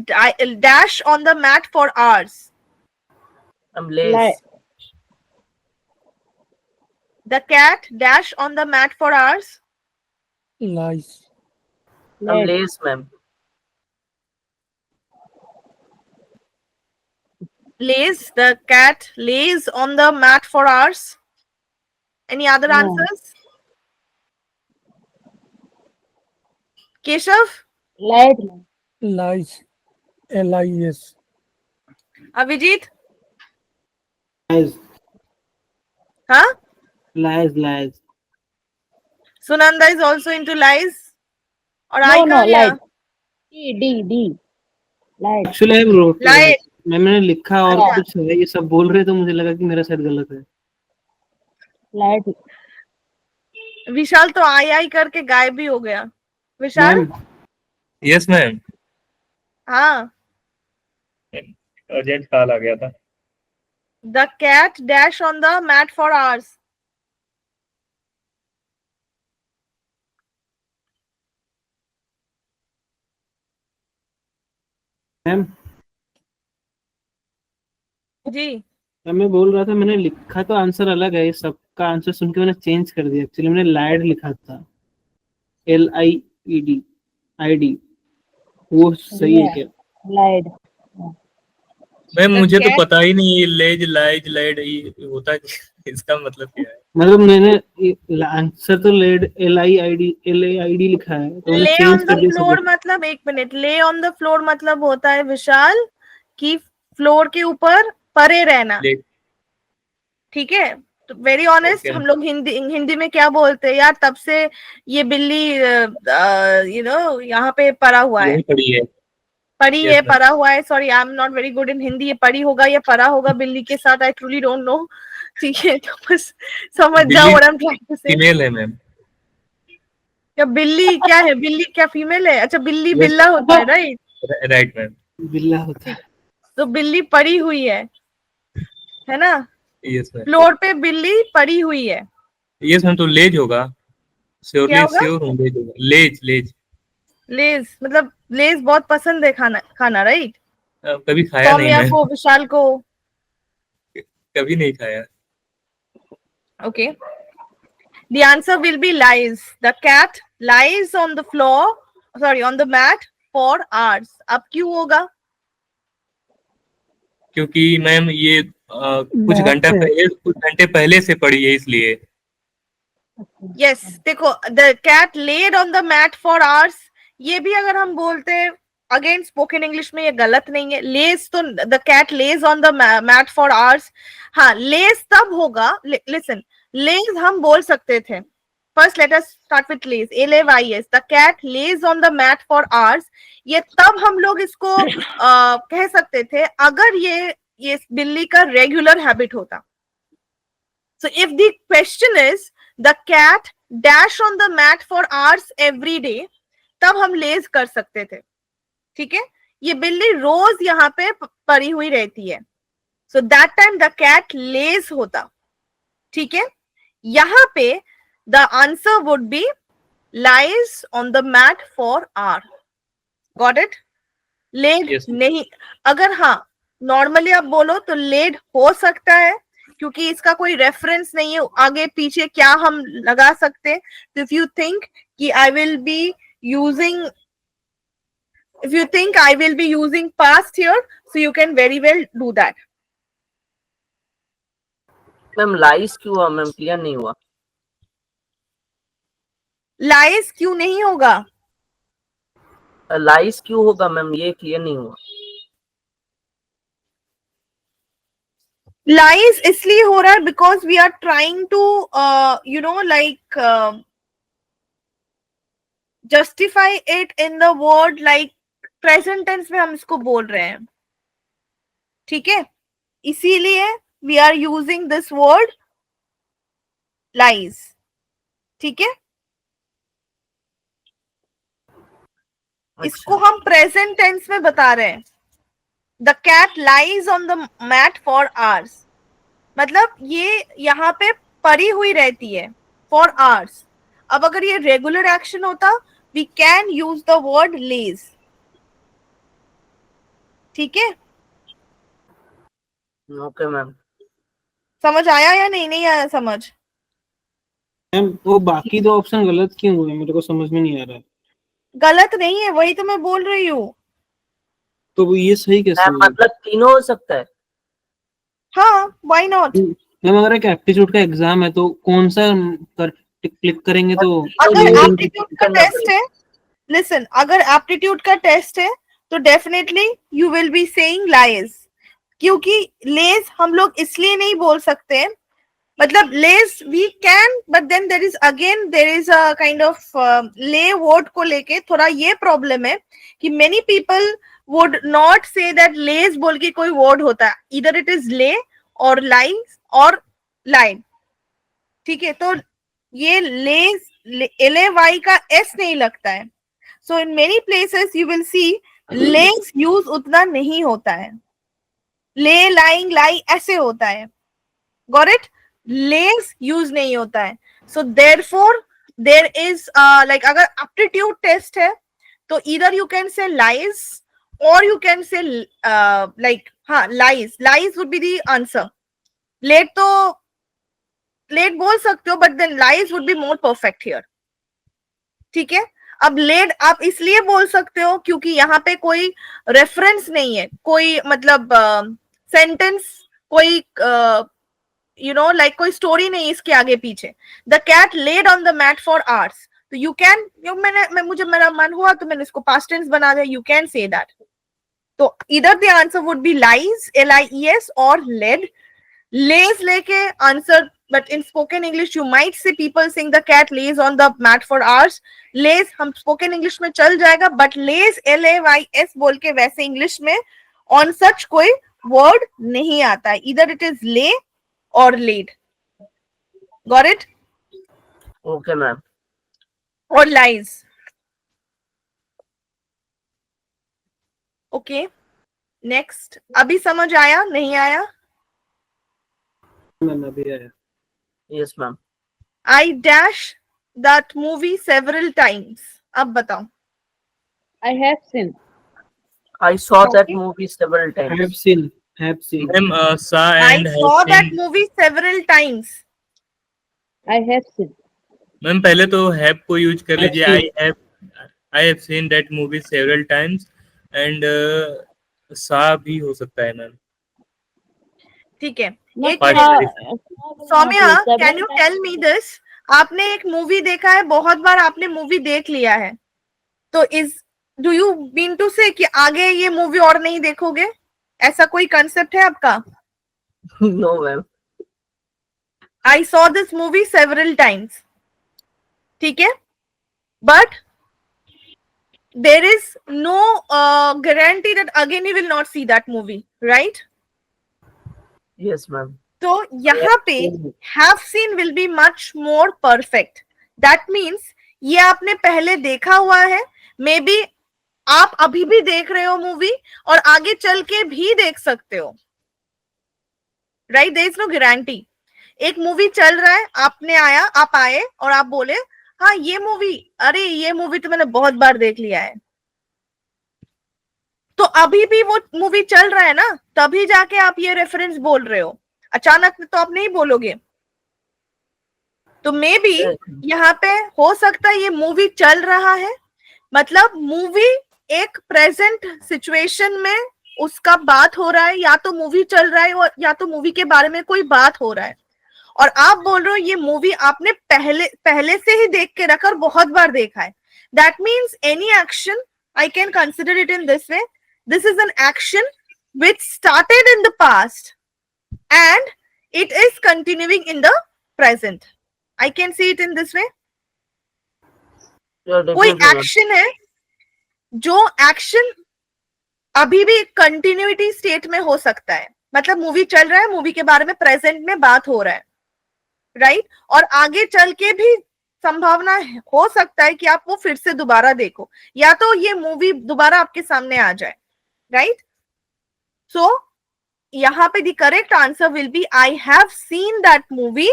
dash on the mat for hours. I'm lazy. Li- The cat dash on the mat for hours. lies, I'm Led. lazy, ma'am. Lays, the cat lays on the mat for hours. Any other No. answers? Keshav? Lied. lies, LIS, Avijit? Lies, Huh? lies. Sunanda is also into lies. और No, I no, कहाँ गया? lied. D. Lied. Actually I wrote Lied. मैंने लिखा और अच्छा. कुछ है, ये सब बोल रहे तो मुझे लगा कि मेरा शायद गलत है. Lied. विशाल तो आई करके गायब भी हो गया. विशाल? मैम यस मैम, हाँ. अर्जेंट कॉल आ गया था. The cat dash on the mat for hours. Ma'am ji. मैं बोल रहा था मैंने लिखा तो आंसर अलग है, ये सबका आंसर सुन के मैंने चेंज कर दिया. एक्चुअली मैंने लाइड लिखा था, LIED. वो सही है क्या? Lied. मैम मुझे तो cat- पता ही नहीं ये लेज लाइज लाइड ये होता है, इसका मतलब क्या है? मतलब मैंने आंसर तो लेड LID लिखा है, तो मैंने Lay चेंज on कर the दिया floor सब. मतलब, एक minute, lay on the floor मतलब होता है विशाल कि फ्लोर के ऊपर परे रहना. ले- ठीक है. तो वेरी ऑनेस्ट, Okay. हम लोग हिंदी में क्या बोलते हैं यार, तब से ये बिल्ली यहाँ पे पड़ा हुआ है, यही पड़ी है. पड़ी Yes, है, ma'am. पड़ा हुआ है. Sorry, I am not very good in Hindi. ये पड़ी होगा या पड़ा होगा बिल्ली के साथ, आई ट्रूली डोंट नो. ठीक है, तो बस समझ जाओ बिल्ली what I am trying to say. Female है मैम. क्या बिल्ली क्या है? बिल्ली क्या फीमेल है? अच्छा, बिल्ली Yes. बिल्ला होता है, राइट? Right ma'am. बिल्ला होता है. तो बिल्ली पड़ी हुई है ना? यस मैम, फ्लोर पे बिल्ली पड़ी हुई है। यस मैम, तो लेज होगा, क्या श्योरली होगा? श्योर हूँ, लेज होगा, लेज लेज। लेज, मतलब लेज बहुत पसंद है खाना खाना, राइट? कभी खाया नहीं सौम्या मैं, को, विशाल को। कभी नहीं खाया। Okay, the answer will be lies. The cat lies on the floor, sorry, on the mat for hours. अब क्यों होगा? क्योंकि मैम ये मैथ है। कुछ घंटे पहले से पड़ी है इसलिए। यस, देखो, the cat laid on the mat for hours, ये भी अगर हम बोलते अगेन स्पोकन इंग्लिश में ये गलत नहीं है। लेज तो the cat lays on the mat for hours, हाँ लेज तब होगा, लिसन, लेज हम बोल सकते थे। First let us start with lays, LAYS, the cat lays on the mat for hours. ये तब हम लोग इसको कह सकते थे अगर ये बिल्ली का रेगुलर हैबिट होता। So if the question is the cat dash on the mat for hours every day, तब हम लेज कर सकते थे। ठीक है, ये बिल्ली रोज यहाँ पे पड़ी हुई रहती है, so that time the cat lays होता। ठीक है, यहाँ पे the answer would be lies on the mat for hour. Got it? Laid Yes. नहीं, अगर हाँ नॉर्मली आप बोलो तो लेड हो सकता है, क्योंकि इसका कोई रेफरेंस नहीं है आगे पीछे क्या हम लगा सकते। तो इफ यू थिंक कि आई will be using, if you think I will be using past here, so you can very well do that. Ma'am lies क्यों हुआ मैम, क्लियर नहीं हुआ। लाइज क्यों नहीं होगा? लाइस क्यों होगा मैम, ये क्लियर नहीं हुआ। लाइज इसलिए हो रहा है because we are trying to you know like justify it in the word, like present tense में हम इसको बोल रहे हैं। ठीक है, इसीलिए we are using this word lies. ठीक है, इसको हम प्रेजेंट टेंस में बता रहे हैं। The cat lies on the mat for hours, मतलब ये यहाँ पे पड़ी हुई रहती है फॉर आवर्स। अब अगर ये रेगुलर एक्शन होता, we can use the word lays. ठीक है, ओके मैम। समझ आया या नहीं? नहीं आया समझ? मैम वो बाकी दो ऑप्शन गलत क्यों हुए, मेरे को समझ में नहीं आ रहा है। गलत नहीं है, वही तो मैं बोल रही हूँ। तो वो ये सही कैसे मैम हुआ? मतलब तीनों हो सकता है। हाँ, व्हाई नॉट? मैम अगर एक एप्टीट्यूड का एग्जाम है तो कौन सा क्लिक करेंगे तो अगर Leading एप्टीट्यूड का करना टेस्ट है, लिसन, अगर एप्टीट्यूड का टेस्ट है तो definitely you will be saying lies, क्योंकि लेज हम लोग इसलिए नहीं बोल सकते, मतलब lays we can, but then there is again there is a kind of lay word को लेके थोड़ा ये प्रॉब्लम है कि many people would not say that lays बोल के कोई वर्ड होता है, इधर इट इज ले और लाइज और लाइन। ठीक है, तो ये लेज LAY का S नहीं लगता है, so in many places you will see lays use उतना नहीं होता है, ले लाइंग लाई ऐसे होता है। Got it? लेज यूज नहीं होता है, so therefore there is like अगर एप्टीट्यूड टेस्ट है तो इधर यू कैन से लाइज और यू कैन से लाइक हाँ lies, lies would be the answer. Let तो लेट बोल सकते हो, but then lies would be more perfect here. ठीक है, अब लेड आप इसलिए बोल सकते हो क्योंकि यहाँ पे कोई रेफरेंस नहीं है, कोई मतलब सेंटेंस, कोई यू नो लाइक कोई स्टोरी नहीं इसके आगे पीछे। The cat laid on the mat for hours, तो यू कैन, मुझे मेरा मन हुआ तो मैंने इसको पास्ट टेंस बना दिया, यू कैन से दैट। तो इधर the answer would be lies, LIES, और लेड। lays लेके answer, but in spoken English you might see people saying the cat lays on the mat for hours. lays हम spoken English में चल जाएगा, but lays LAYS बोल के वैसे English में on such कोई word नहीं आता है, either it is lay or laid. Got it? Okay ma'am. Or lies. Okay, next, अभी समझ आया नहीं आया? मैम अभी आया। Yes, ma'am. I dash that movie several times. अब बताओ। I have seen. I saw that Okay. movie several have times. Seen, have seen. Ma'am saw I and have saw that seen. movie several times. I have seen. Ma'am पहले तो have को use कर Have लीजिए। seen. I have seen that movie several times and saw भी हो सकता है ma'am. ठीक है, Not एक Past मिनट। tense. saw will Saumya, not use. Can you tell me this? आपने एक मूवी देखा है, बहुत बार आपने मूवी देख लिया है, तो डू यू मीन टू से कि आगे ये मूवी और नहीं देखोगे? ऐसा कोई कंसेप्ट है आपका? No, ma'am. I saw this movie several times. ठीक है, but there is no guarantee that again you will not see that movie, right? Yes, ma'am. तो यहाँ पे have seen will be much more perfect. That means ये आपने पहले देखा हुआ है, मे बी आप अभी भी देख रहे हो मूवी और आगे चल के भी देख सकते हो, right? There is no guarantee. एक मूवी चल रहा है, आप आए और आप बोले हाँ ये मूवी, अरे ये मूवी तो मैंने बहुत बार देख लिया है, तो अभी भी वो मूवी चल रहा है ना, तभी जाके आप ये रेफरेंस बोल रहे हो, अचानक तो आप नहीं बोलोगे। तो मे बी यहाँ पे हो सकता है ये मूवी चल रहा है, मतलब मूवी एक प्रेजेंट सिचुएशन में उसका बात हो रहा है, या तो मूवी चल रहा है या तो मूवी के बारे में कोई बात हो रहा है, और आप बोल रहे हो ये मूवी आपने पहले से ही देख के रखा और बहुत बार देखा है। That means any action I can consider it in this way, this is an action which started in the past and it is continuing in the present. I can see it in this way. Yeah, कोई definitely, ma'am. Action है जो action अभी भी continuity state में हो सकता है, मतलब मूवी चल रहा है, मूवी के बारे में प्रेजेंट में बात हो रहा है, राइट? और आगे चल के भी संभावना हो सकता है कि आप वो फिर से दोबारा देखो, या तो ये मूवी दोबारा आपके सामने आ जाए, राइट? सो यहाँ पे the correct answer will be I have seen that movie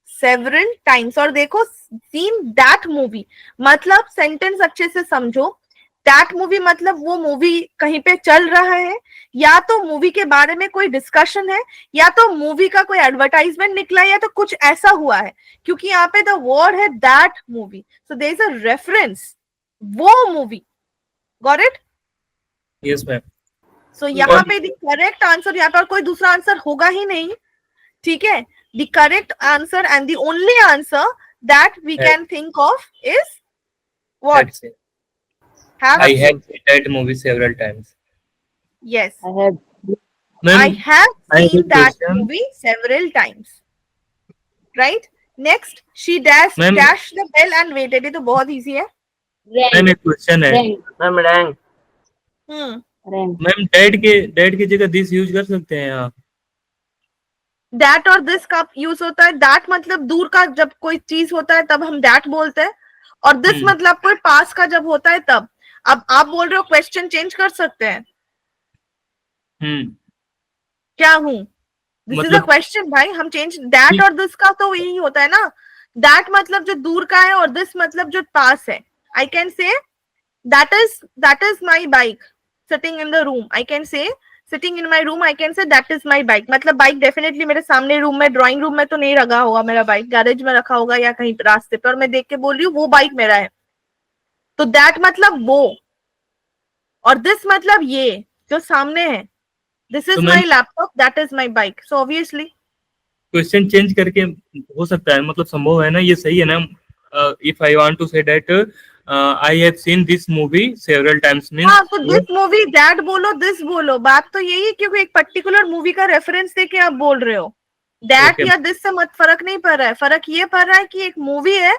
several times. और देखो, सीन दैट मूवी मतलब सेंटेंस अच्छे से समझो। दैट मूवी मतलब वो मूवी कहीं पे चल रहा है, या तो मूवी के बारे में कोई डिस्कशन है, या तो मूवी का कोई एडवर्टाइजमेंट निकला है, या तो कुछ ऐसा हुआ है, क्योंकि यहाँ पे द वर्ड है that movie, so there is a reference, वो movie. Got it? Yes ma'am. So यहाँ पे द करेक्ट आंसर, यहाँ पर कोई दूसरा आंसर होगा ही नहीं, ठीक है? The correct answer and the only answer that we can think of is what? I have seen that movie several times. Yes, I have. Ma'am, I have I have seen a that question. movie several times. Right? Next, she dashed Ma'am- the bell and waited. ये तो बहुत easy है. Ma'am Rang. एक question है। Rang. Ma'am, rang. Rang. Ma'am dad की जगह this use कर सकते हैं यहाँ? That और this का यूज होता है। That मतलब दूर का जब कोई चीज होता है तब हम that बोलते हैं, और this मतलब कोई पास का जब होता है तब। अब आप बोल रहे हो क्वेश्चन चेंज कर सकते हैं, क्या हूँ? दिस इज अ मतलब- क्वेश्चन भाई, हम चेंज दैट और दिस का तो यही होता है ना। दैट मतलब जो दूर का है और दिस मतलब जो पास है। I can say that is my bike sitting in the room. I can say sitting in my room, I can say that is my bike. मतलब बाइक डेफिनेटली मेरे सामने रूम में, ड्राइंग रूम में तो नहीं रखा होगा मेरा बाइक, गैरेज में रखा होगा या कहीं रास्ते पर, और मैं देख के बोल रही हूँ वो बाइक मेरा है, तो दैट मतलब वो, और दिस मतलब ये जो सामने है। दिस इज तो माई मैं- laptop, that is my bike. So obviously question change करके हो सकता है, मतलब संभव है ना? ये सही है ना? If I want to say that I have seen this movie several times means हाँ, तो दिस मूवी दैट बोलो, दिस बोलो, बात तो यही है, क्योंकि एक पर्टिकुलर मूवी का रेफरेंस देके आप बोल रहे हो। That Okay. या दिस से मत फर्क नहीं पड़ रहा है, फर्क ये पड़ रहा है कि एक मूवी है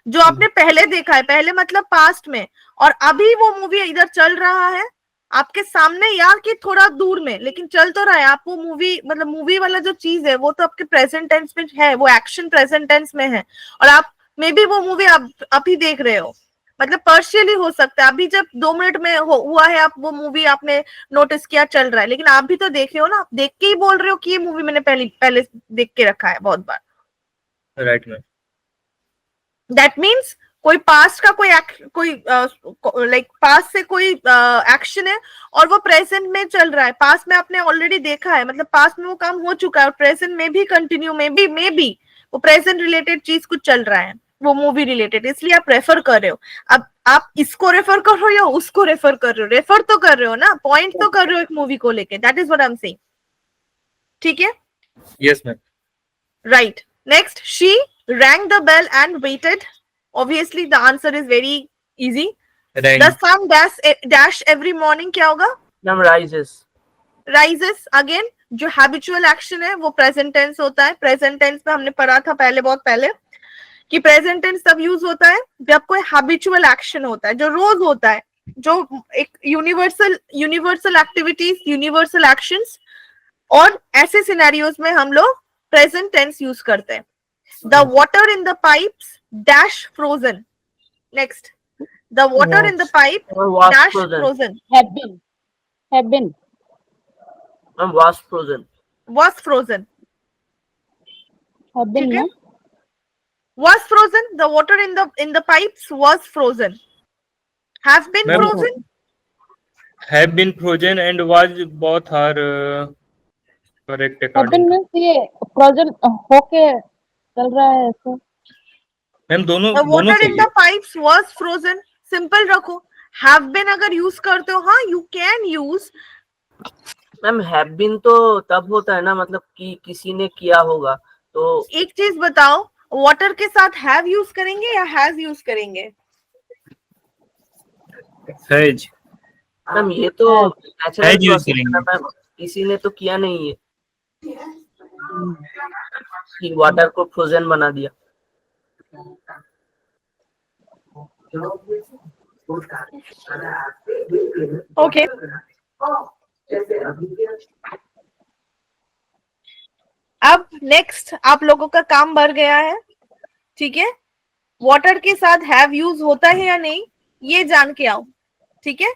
जो आपने पहले देखा है, पहले मतलब पास्ट में, और अभी वो मूवी इधर चल रहा है आपके सामने, या कि थोड़ा दूर में, लेकिन चल तो रहा है। आप वो मूवी, मतलब मूवी वाला जो चीज है वो तो आपके प्रेजेंट टेंस में है, वो एक्शन प्रेजेंट टेंस में है, और आप मे बी वो मूवी आप अभी देख रहे हो, मतलब पार्शियली हो सकता है। अभी जब 2 मिनट में हुआ है, आप वो मूवी आपने नोटिस किया चल रहा है, लेकिन आप भी तो देखे हो ना, आप देख के ही बोल रहे हो कि ये मूवी मैंने पहले देख के रखा है बहुत बार। Right ma'am. दैट मीन्स कोई पास्ट का कोई लाइक पास्ट से कोई एक्शन है और वो प्रेजेंट में चल रहा है, पास्ट में आपने ऑलरेडी देखा है, मतलब पास्ट में वो काम हो चुका है और प्रेजेंट में भी कंटिन्यू में भी वो प्रेजेंट रिलेटेड चीज कुछ चल रहा है, वो मूवी रिलेटेड, इसलिए आप रेफर कर रहे हो। अब आप इसको रेफर कर रहे हो, उसको रेफर कर रहे हो, रेफर तो कर रहे हो ना, पॉइंट तो कर रहे हो एक मूवी को लेके, that is what I am saying. ठीक है, yes ma'am. right, next, she rang the bell and waited. Obviously the answer is very easy. Rank The sun dash every morning क्या होगा? Ma'am rises. Rises again, जो habitual action है वो present tense होता है। present tense में हमने पढ़ा था पहले, बहुत पहले, कि present tense तब यूज होता है जब कोई habitual action होता है, जो रोज होता है, जो एक universal activities, universal actions, और ऐसे सिनेरियोज में हम लोग प्रेजेंट टेंस यूज करते हैं। The water in the pipes dash frozen. Next, the water in the pipe Was dash frozen. Frozen. have been Ma'am, was frozen. was frozen। have been ठीक है, ना was frozen, the water in the pipes was frozen। have been Ma'am, frozen, have been frozen and was both are correct have according been to means ये frozen होके चल रहा है ऐसे। Ma'am दोनों the दोनों water in सही the है। pipes was frozen, सिंपल रखो। have been अगर यूज करते हो, हाँ you can use। Ma'am have been तो तब होता है ना, मतलब कि किसी ने किया होगा, तो एक चीज बताओ, वाटर के साथ have यूज करेंगे या has यूज करेंगे? हैज मैम ये तो नेचुरल Has use प्रोसेस है करेंगे। ना मैम, किसी ने तो किया नहीं है कि वाटर को फ्रोजन बना दिया। ओके, अब नेक्स्ट आप लोगों का काम बढ़ गया है। ठीक है, वाटर के साथ हैव यूज होता है या नहीं ये जान के आओ। ठीक है,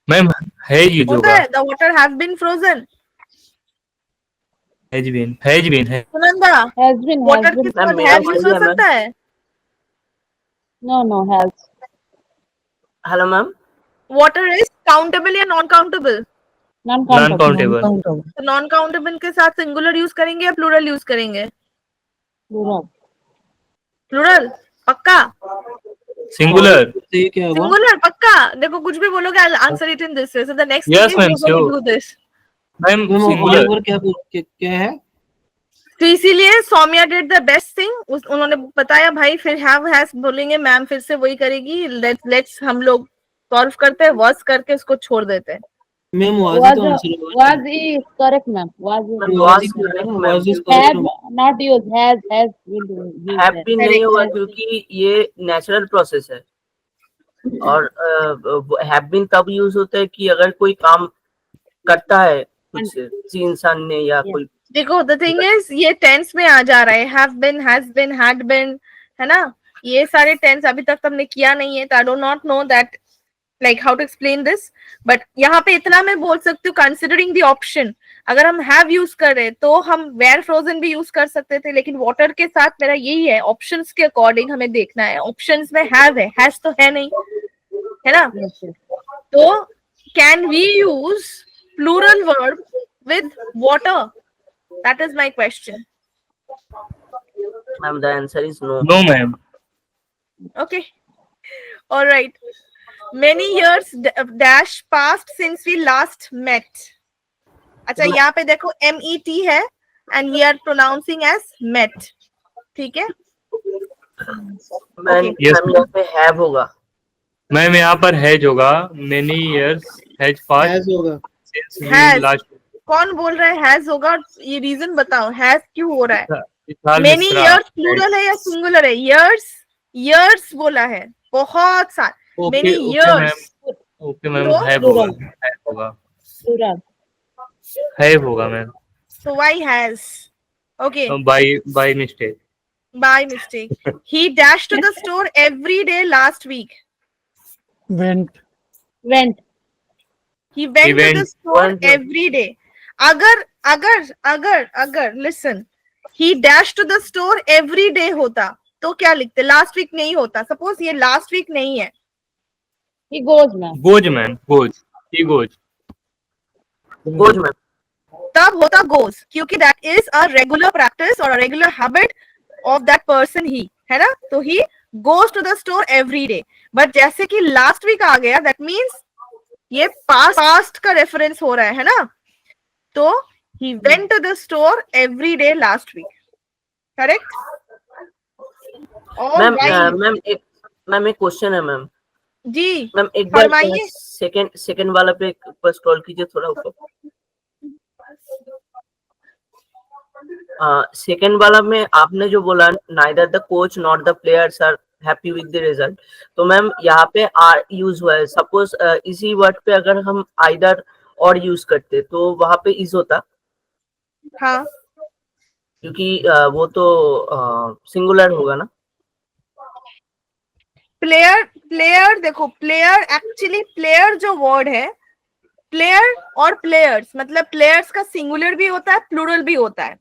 मैम हैज यूज होता होगा। है। The water have been frozen. Has been है। सुनंदा, has been वाटर के साथ मेरा हैव यूज सही हो है, मैम। सकता है? no has hello ma'am, water is countable या non countable? non non countable countable. तो नॉन काउंटेबल के साथ सिंगुलर यूज करेंगे या प्लूरल यूज करेंगे? plural प्लूरल पक्का? सिंगुलर। तो ये क्या हुआ? सिंगुलर पक्का? देखो कुछ भी बोलोगे, I will answer it in this way, so the next Yes, thing ma'am, is we sure. Do this. Ma'am ma'am singular. और क्या है? तो इसीलिए Saumya did the best thing, उन्होंने बताया भाई, फिर हैव हैज बोलेंगे, मैम फिर से वही करेगी। लेट्स हम लोग सॉल्व करते हैं, वर्स करके उसको छोड़ देते हैं। मैम वाज was तो आंसर होगा। was is correct ma'am was is ma'am was was ही correct, correct, ma'am. Was is have correct. not used has will use have that been Correct, नहीं होगा has क्योंकि ये नेचुरल प्रोसेस है, और have been तब use होता है कि अगर कोई काम करता है खुद से, किसी इंसान ने या Yeah. कोई। देखो द थिंग इज, ये टेंस में आ जा रहा है, have been, has been, had been, है ना? ये सारे टेंस अभी तक हमने किया नहीं है, तो I don't not know that like how to explain this, but यहाँ पे इतना मैं बोल सकती हूँ, कंसिडरिंग द ऑप्शन, अगर हम हैव यूज कर रहे तो हम वेयर फ्रोजन भी यूज कर सकते थे, लेकिन वाटर के साथ मेरा यही है, ऑप्शंस के अकॉर्डिंग हमें देखना है। ऑप्शंस में हैव है, हैज तो है नहीं, है ना? yes yes तो can we use plural verb with water? That is my question. Ma'am the answer is no. No ma'am. Okay. All right. Many years dash passed since we last met. अच्छा, यहाँ पे देखो MET है and we are pronouncing as met. ठीक है? Ma'am Yes, ma'am यहाँ पे have होगा। मैम यहाँ पर हैज होगा। Many years has pass has होगा। Since Has. लास्ट। कौन बोल रहा है हैज होगा? ये रीजन बताओ, हैज क्यों हो रहा है? Many मिश्रा। years प्लूरल है या सिंगुलर है? years बोला है, बहुत सारे, okay many okay years. Ma'am, okay ma'am, तो हैव होगा, हैव होगा, plural हैव होगा ma'am, So why has? Okay. By mistake. by mistake. He dashed to the store every day last week. went, Went. He went to the went. store Went. every day. अगर listen, he dashed to the store every day होता तो क्या लिखते? Last week नहीं होता. Suppose ये last week नहीं है. He goes, ma'am. Goes, man. Goes. He goes. Goes, ma'am. तब होता goes क्योंकि that is a regular practice or a regular habit of that person he, है ना? तो he goes to the store every day. But जैसे कि last week आ गया, that means ये past का reference हो रहा है ना? तो he went to the store every day last week. Correct? All ma'am right. Ma'am एक क्वेश्चन है मैम. जी मैम एक बार फरमाइए. सेकंड वाला पे ऊपर स्क्रॉल कीजिए थोड़ा ऊपर. सेकंड वाला में आपने जो बोला neither the coach not the players are happy with the result, तो मैम यहाँ पे आर यूज हुआ है. सपोज इसी वर्ड पे अगर हम आइदर और यूज करते तो वहां पे इज होता, हाँ क्योंकि वो तो सिंगुलर होगा ना. प्लेयर देखो, प्लेयर एक्चुअली प्लेयर जो वर्ड है, प्लेयर और प्लेयर्स मतलब प्लेयर्स का सिंगुलर भी होता है, प्लूरल भी होता है.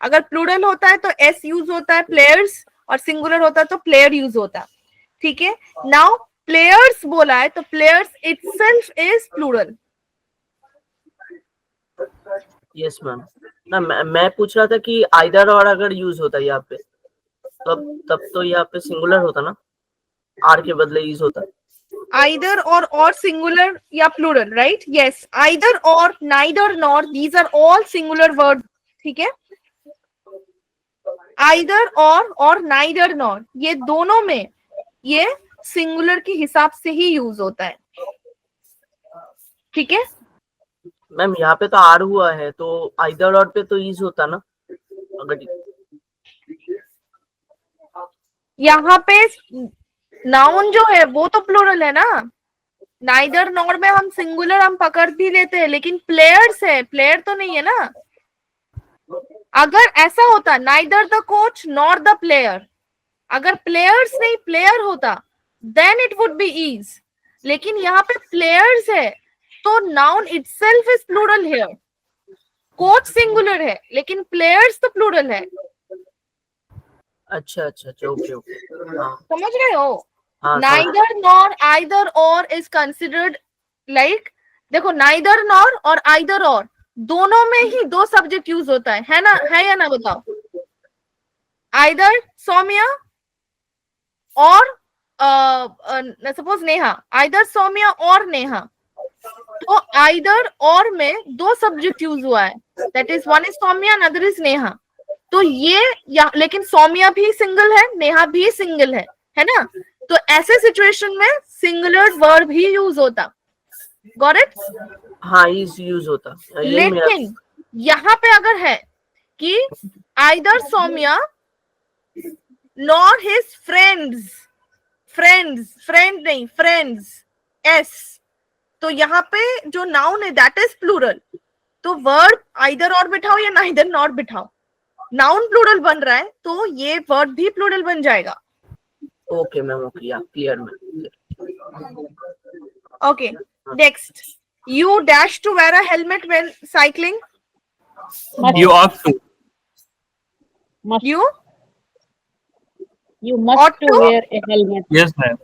अगर प्लूरल होता है तो एस यूज होता है प्लेयर्स, और सिंगुलर होता है तो प्लेयर यूज होता है. ठीक है. नाउ प्लेयर्स बोला है तो players itself is plural. Yes ma'am. ना मैं पूछ रहा था कि आइदर और अगर यूज होता यहाँ पे तब तो यहाँ पे सिंगुलर होता ना, आर के बदले इज होता. Either or singular या plural, right? Yes, either or, neither nor, these are all singular words. ठीक है. either or neither nor ये दोनों में ये सिंगुलर के हिसाब से ही यूज होता है. ठीक है. मैम यहाँ पे तो आर हुआ है तो आइदर और पे तो इज होता ना. अगर यहाँ पे नाउन जो है वो तो प्लूरल है ना. नाइदर नॉर में हम सिंगुलर हम पकड़ भी लेते हैं, लेकिन प्लेयर्स है, प्लेयर तो नहीं है ना. अगर ऐसा होता neither the coach nor the player, अगर प्लेयर्स नहीं प्लेयर होता then it would be is. लेकिन यहाँ पे प्लेयर्स है तो noun itself is plural here. Coach singular है लेकिन प्लेयर्स तो प्लूरल है. अच्छा ओके. समझ रहे हो? हाँ, नाइदर नॉर आइदर और इज कंसिडर्ड लाइक, देखो नाइदर नॉर और आइदर और दोनों में ही दो सब्जेक्ट यूज होता है ना, है या ना बताओ? आइदर सौम्या और सपोज नेहा, आइदर सौम्या और नेहा, तो आइदर और में दो सब्जेक्ट यूज हुआ है, that is one is Saumya another is Neha. तो ये लेकिन सौम्या भी सिंगल है, नेहा भी सिंगल है ना. तो ऐसे सिचुएशन में सिंगुलर वर्ब ही यूज होता. Got it? हाँ इज यूज होता. लेकिन यहाँ पे अगर है कि either Saumya nor his friend नहीं फ्रेंड्स एस, तो यहाँ पे जो नाउन है दैट इज प्लूरल. तो वर्ब आइदर और बिठाओ या नाइदर नॉर बिठाओ, नाउन प्लूरल बन रहा है तो ये वर्ब भी प्लूरल बन जाएगा. Okay ma'am. ओके या clear ma'am. Okay, next. You dash to wear a helmet when cycling. You ought to. Must. You must ought to to? wear a helmet. Yes, ma'am.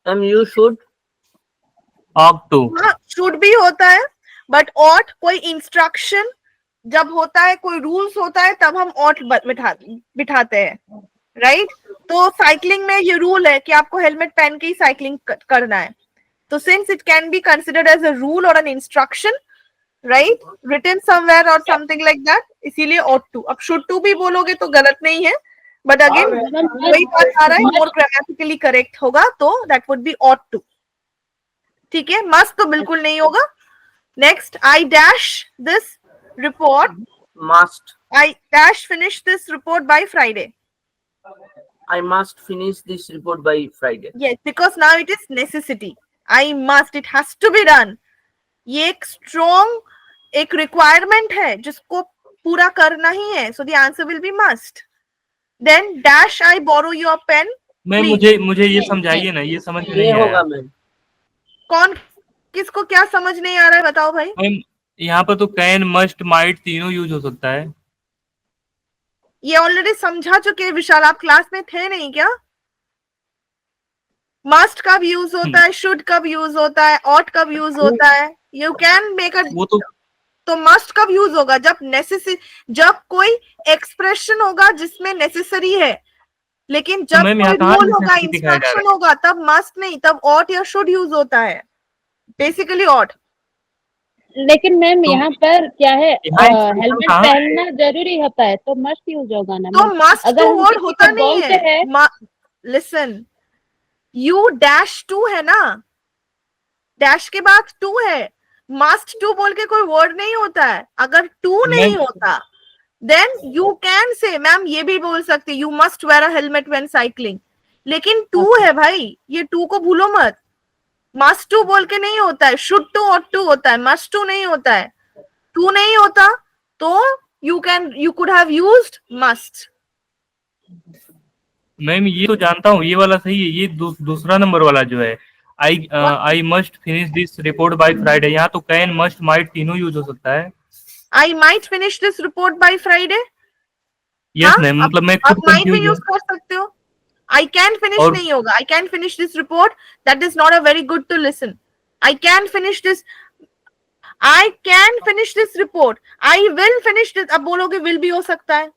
Ma'am you should. Ought to. हाँ, should भी होता है, but ought कोई instruction जब होता है, कोई rules होता है तब हम ought बिठाते हैं, राइट? तो साइकिलिंग में ये रूल है कि आपको हेलमेट पहन के ही साइकिलिंग करना है. तो since it can be considered as a rule or an instruction, right, written somewhere or something like that, इसीलिए ought to. अब should to भी बोलोगे तो गलत नहीं है, but again वही बात आ रहा है, more grammatically correct होगा तो that would be ought to. ठीक है. must तो बिल्कुल नहीं होगा. Next, I dash this report. Must. I dash finish this report by Friday. I must finish this report by Friday. Yes, because now it is necessity. I must, it has to be done. ये एक strong एक requirement है जिसको पूरा करना ही है. So the answer will be must. Then dash I borrow your pen. Ma'am Please. मुझे ये समझाइए ना, ये समझ में ये नहीं आया होगा मैम। कौन किसको क्या समझ नहीं आ रहा है बताओ भाई। मैम। यहाँ पर तो कैन, मस्ट, माइट तीनों यूज हो सकता है। ये ऑलरेडी समझा चुके हैं विशाल, आप क्लास में थे नहीं क्या? मस्ट कब यूज होता है, शुड कब यूज होता है, ऑट कब यूज होता है? यू कैन मेक अ, वो तो मस्ट कब यूज होगा? जब नेसेसरी, जब कोई एक्सप्रेशन होगा जिसमें नेसेसरी है। लेकिन जब मैम कोई यहाँ कहाँ रूल होगा, necessity दिखाया जा रहा इंस्ट्रक्शन होगा, तब मस्ट नहीं, तब ऑट या शुड यूज होता है, बेसिकली ऑट। लेकिन मैम तो यहाँ पर क्या है, यहाँ expression हेलमेट कहाँ है? पहनना जरूरी होता है तो मस्ट यूज होगा ना तो मैम। मस्ट अगर टू हम वर्ड किसी होता को नहीं बोलते है। हैं, लिसन, यू डैश टू है ना, डैश के बाद टू है, मस्ट टू बोल के कोई वर्ड नहीं होता है। अगर टू नहीं मैम होता then you can say, ma'am ये भी बोल सकते you must wear a helmet when cycling. लेकिन टू है भाई, ये टू को भूलो मत। मस्ट टू बोल के नहीं होता है, शुड टू और टू होता है, मस्ट टू नहीं होता है। टू नहीं होता तो you could have used must. Ma'am ये तो जानता हूँ, ये वाला सही है। ये दूसरा नंबर वाला जो है, I must finish this report by Friday, यहाँ तो कैन, मस्ट, माइट तीनों यूज हो सकता है। आई might finish this report by Friday. Yes ma'am, मतलब मैं आप खुद माइट भी कंफ्यूज हूँ। यूज कर सकते हो। आई कैन फिनिश और नहीं होगा, I can finish this report, that is not a very good to listen. I can finish this, I can finish this report, I will finish this, अब बोलोगे विल भी हो सकता है।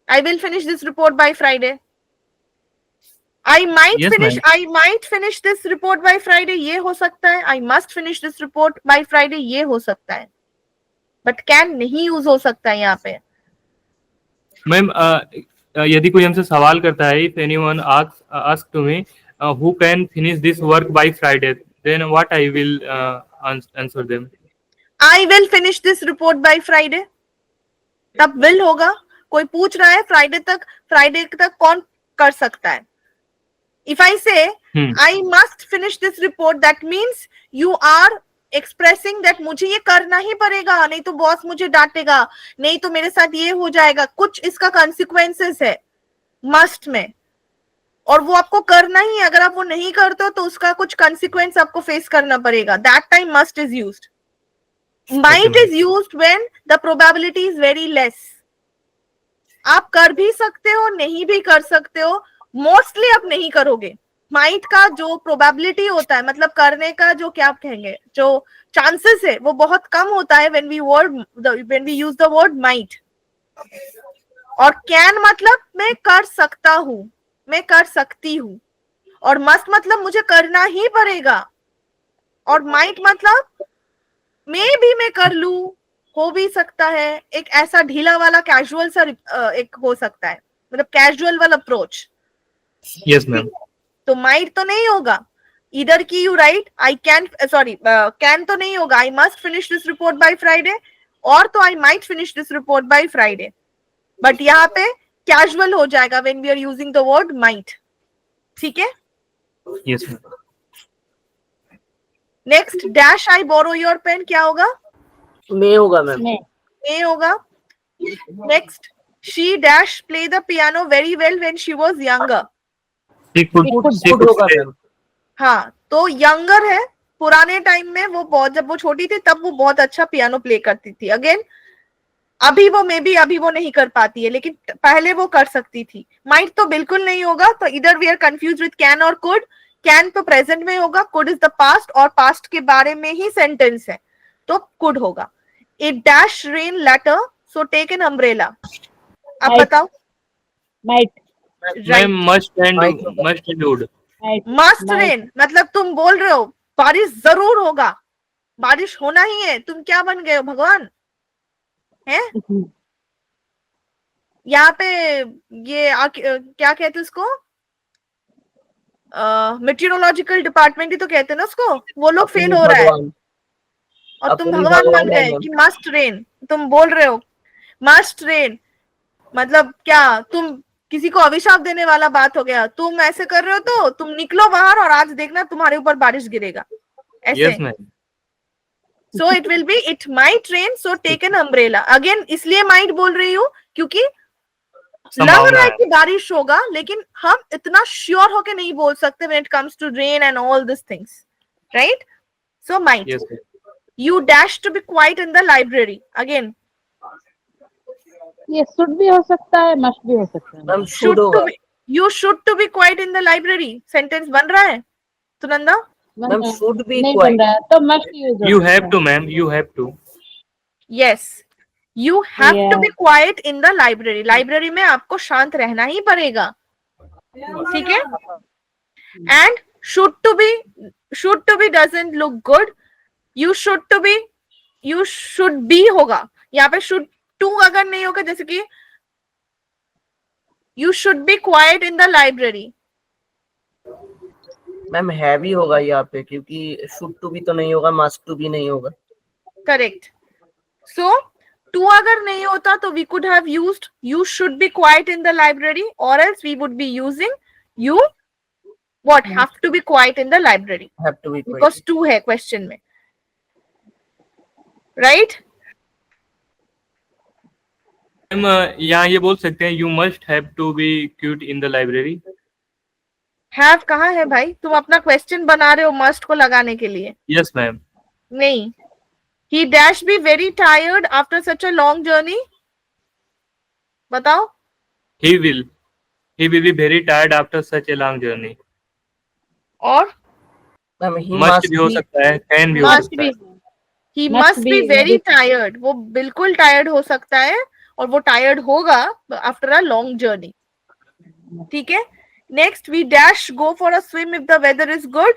I will finish this report by Friday. I might Yes, finish, ma'am. I might finish this report by Friday ये हो सकता है। I must finish this report by Friday ये हो सकता है, बट कैन नहीं यूज हो सकता है यहाँ पे। मैम यदि कोई हमसे सवाल करता है, if anyone ask to me who can finish this work by Friday, then what I will answer them. I will finish this report by Friday, तब विल होगा। कोई पूछ रहा है फ्राइडे तक कौन कर सकता है। If I say I must finish this report, that means you are expressing that मुझे ये करना ही पड़ेगा, नहीं तो बॉस मुझे डांटेगा, नहीं तो मेरे साथ ये हो जाएगा, कुछ इसका कॉन्सिक्वेंसेस है मस्ट में, और वो आपको करना ही है। अगर आप वो नहीं करते हो तो उसका कुछ कॉन्सिक्वेंस आपको फेस करना पड़ेगा। That time must is used. might is used when the probability is very less. आप कर भी सकते हो, नहीं भी कर सकते हो, मोस्टली आप नहीं करोगे। माइट का जो प्रोबेबिलिटी होता है, मतलब करने का जो क्या कहेंगे, जो चांसेस है वो बहुत कम होता है when we use the word might। और कैन मतलब मैं कर सकता हूं, मैं कर सकती हूं, और मस्ट मतलब मुझे करना ही पड़ेगा, और माइट मतलब मैं कर लूं, हो भी सकता है। एक ऐसा ढीला वाला कैजुअल सा एक हो सकता है, मतलब कैजुअल वाला अप्रोच। Yes ma'am. तो माइट तो नहीं होगा, इधर की you write I can, sorry can तो नहीं होगा, I must finish this report by Friday, और तो I might finish this report by Friday. But यहाँ पे कैजुअल हो जाएगा when we are using the word might. ठीक है, yes ma'am. Next dash I borrow your pen क्या होगा? मे होगा मैम। मे होगा। Next she dash play the piano very well when she was younger. Good होगा ma'am. हाँ, तो younger है, पुराने टाइम में वो बहुत, जब वो छोटी थी तब वो बहुत अच्छा पियानो प्ले करती थी। अगेन अभी वो मे बी अभी वो नहीं कर पाती है, लेकिन पहले वो कर सकती थी। माइट तो बिल्कुल नहीं होगा, तो इधर we are confuse with can और कुड। कैन तो प्रेजेंट में होगा, कुड इज द पास्ट, और पास्ट के बारे में ही सेंटेंस है, तो कुड होगा। It dash rain later, so take an umbrella. अब बताओ। Might. Ma'am must and would. Must rain मतलब तुम बोल रहे हो बारिश जरूर होगा, बारिश होना ही है। तुम क्या बन गए हो, भगवान है? यहाँ पे ये क्या कहते हैं उसको, मेट्रोलॉजिकल डिपार्टमेंट ही तो कहते हैं ना उसको, वो लोग फेल हो रहा है, और तुम भगवान बन गए कि मस्ट रेन। तुम बोल रहे हो मस्ट रेन, मतलब क्या तुम किसी को अभिशाप देने वाला बात हो गया। तुम ऐसे कर रहे हो तो तुम निकलो बाहर और आज देखना तुम्हारे ऊपर बारिश गिरेगा, ऐसे। Yes ma'am. So it will be it might rain, so take an umbrella. Again इसलिए माइट बोल रही हूँ क्योंकि लग रहा संभावना है है. कि बारिश होगा, लेकिन हम इतना श्योर होके नहीं बोल सकते when it comes to rain and all these things, right? So might. Yes, sir. You dash to be quiet in the library. Again, ये शुड भी हो सकता है, मस्ट भी हो सकता है. मैम should शुड to होगा. be. You should to be quiet in the library. Sentence बन रहा है, सुनंदा? मैम शुड बी नहीं बन क्वाइट. रहा है तो must use You have to, ma'am. You have to. Yes. You have to Yeah. be quiet in the library. Library में आपको शांत रहना ही पड़ेगा, ठीक है? And should to be doesn't look good. You should be होगा. यहाँ पे should to अगर नहीं होगा, जैसे कि you should be quiet in the library. Ma'am heavy होगा यहाँ पे, क्योंकि शुड टू भी तो नहीं होगा, मस्ट टू भी नहीं होगा. Correct. So to अगर नहीं होता तो we could have used you should be quiet in the library, or else we would be using you what have to be quiet in the library, have to be quiet. because to है question में, right? Ma'am यहाँ ये बोल सकते हैं you must have to be cute in the library. have कहाँ है भाई? तुम अपना question बना रहे हो must को लगाने के लिए. Yes, ma'am. नहीं. He dash be very tired after such a long journey. बताओ. He will be very tired after such a long journey. और मैम ही Must मस्ट भी हो बी. सकता है, can भी हो must सकता be. है. He Must must be be very very tired. वो बिल्कुल tired हो सकता है, और वो tired होगा after a long journey. ठीक है? Next, we dash go for a swim if the weather is good.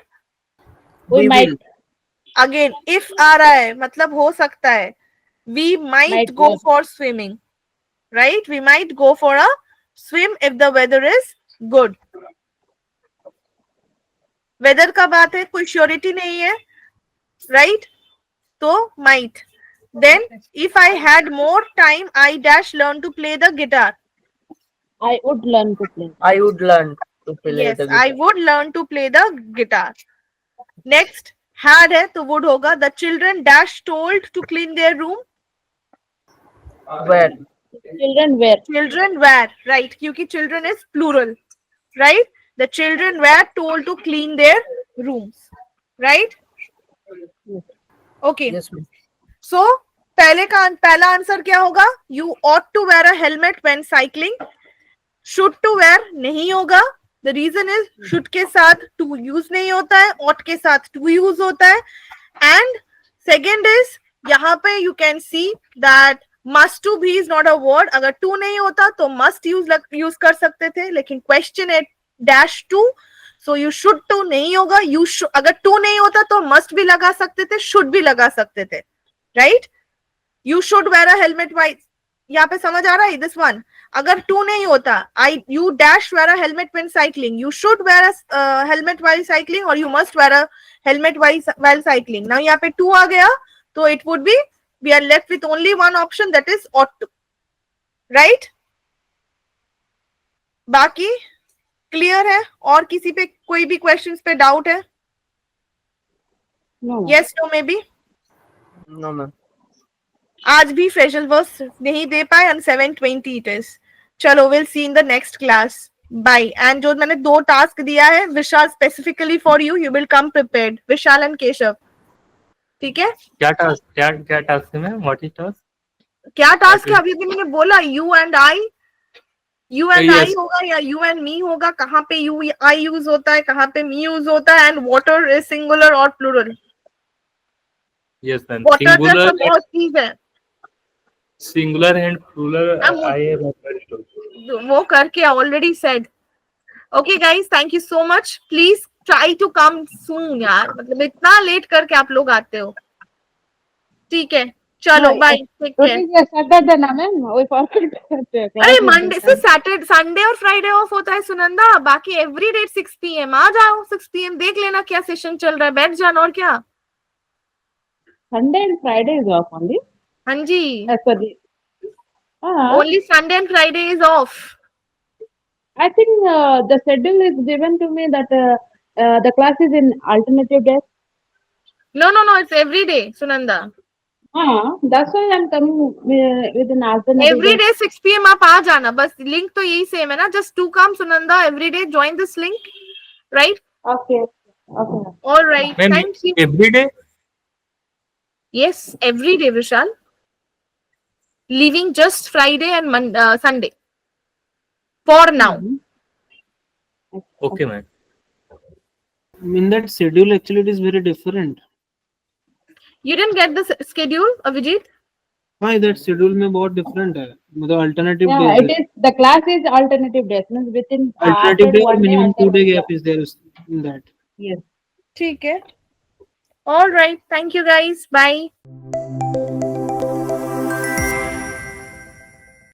We We might will. Again, if आ रहा है मतलब हो सकता है. We might Might go go. for swimming, right? We might go for a swim if the weather is good. Weather का बात है, कोई surety नहीं है, right? तो might. Then, if I had more time, I dash learn to play the guitar. I would learn to play. I would learn to play Yes, the I guitar. would learn to play the guitar. Next, had है तो would होगा. The children dash told to clean their room. Where? Children were. Children were, right? क्योंकि children is plural, right? The children were told to clean their rooms, right? Okay. Yes, ma'am. So पहला answer क्या होगा? You ought to wear a helmet when cycling. Should to wear नहीं होगा. The reason is should के साथ to use नहीं होता है, ought के साथ to use होता है. And second is यहाँ पे you can see that must to be is not a word. अगर to नहीं होता तो must use कर सकते थे, लेकिन question है dash to, so you should to नहीं होगा. You should, अगर to नहीं होता तो must भी लगा सकते थे, should भी लगा सकते थे, right? You should wear a helmet while, यहाँ पे समझ आ रहा है this one? अगर to नहीं होता, you dash wear a helmet when cycling. You should wear a helmet while cycling, or you must wear a helmet while cycling. Now यहाँ पे to आ गया, तो it would be, we are left with only one option, that is ought to, right? बाकी clear है? और किसी पे कोई भी क्वेश्चंस पे डाउट है? No. Yes, no, maybe. No, ma'am. आज भी फ्रेशल वर्स नहीं दे पाए, on 7:20 it is. चलो, we'll see in the next class. Bye. And जो मैंने 2 टास्क दिया है विशाल specifically for you, you will come prepared. Vishal and Keshav, ठीक है? क्या टास्क है मैम? What is task? क्या टास्क है? अभी भी मैंने बोला you and I Yes. होगा या you and me होगा. कहाँ पे you I यूज होता है, कहाँ पे me यूज होता है, and water is singular or plural. Yes, ma'am. Water जैसा बहुत चीज है, Singular and plural. I'm- I have understood. वो करके already said. Okay guys, thank you so much. Please try to come soon यार, मतलब इतना लेट करके आप लोग आते हो. ठीक है, चलो No, bye, take Today care. is Saturday ना मैम, we forgot. अरे मंडे से सैटरडे, संडे और फ्राइडे ऑफ होता है सुनंदा. बाकी एवरी डे 6 PM आ जाओ. 6 PM देख लेना क्या सेशन चल रहा है, बैठ जाना. और क्या? Sunday and Friday is off only. हाँ जी, Sorry. only Sunday and Friday is off. I think the schedule is given to me that the class is in alternative days. No, it's every day, Sunanda. हाँ, that's why I'm coming with an alternative. Every day 6 PM आप आ जाना, बस link तो यही same है ना, just to come Sunanda every day, join this link, right? Okay, okay. All right, ma'am thank you. Every day? Yes, every day, Vishal. Leaving just Friday and Sunday. For now. Okay, ma'am. In that schedule, actually, it is very different. You didn't get the schedule, Avijit? हाँ, that schedule में बहुत different है, मतलब alternative Yeah, days it है. is, the class is alternative days, means within Alternative after day और one day, minimum after 2 day one day. gap is there in that. Yes. ठीक है. All right. Thank you guys. Bye.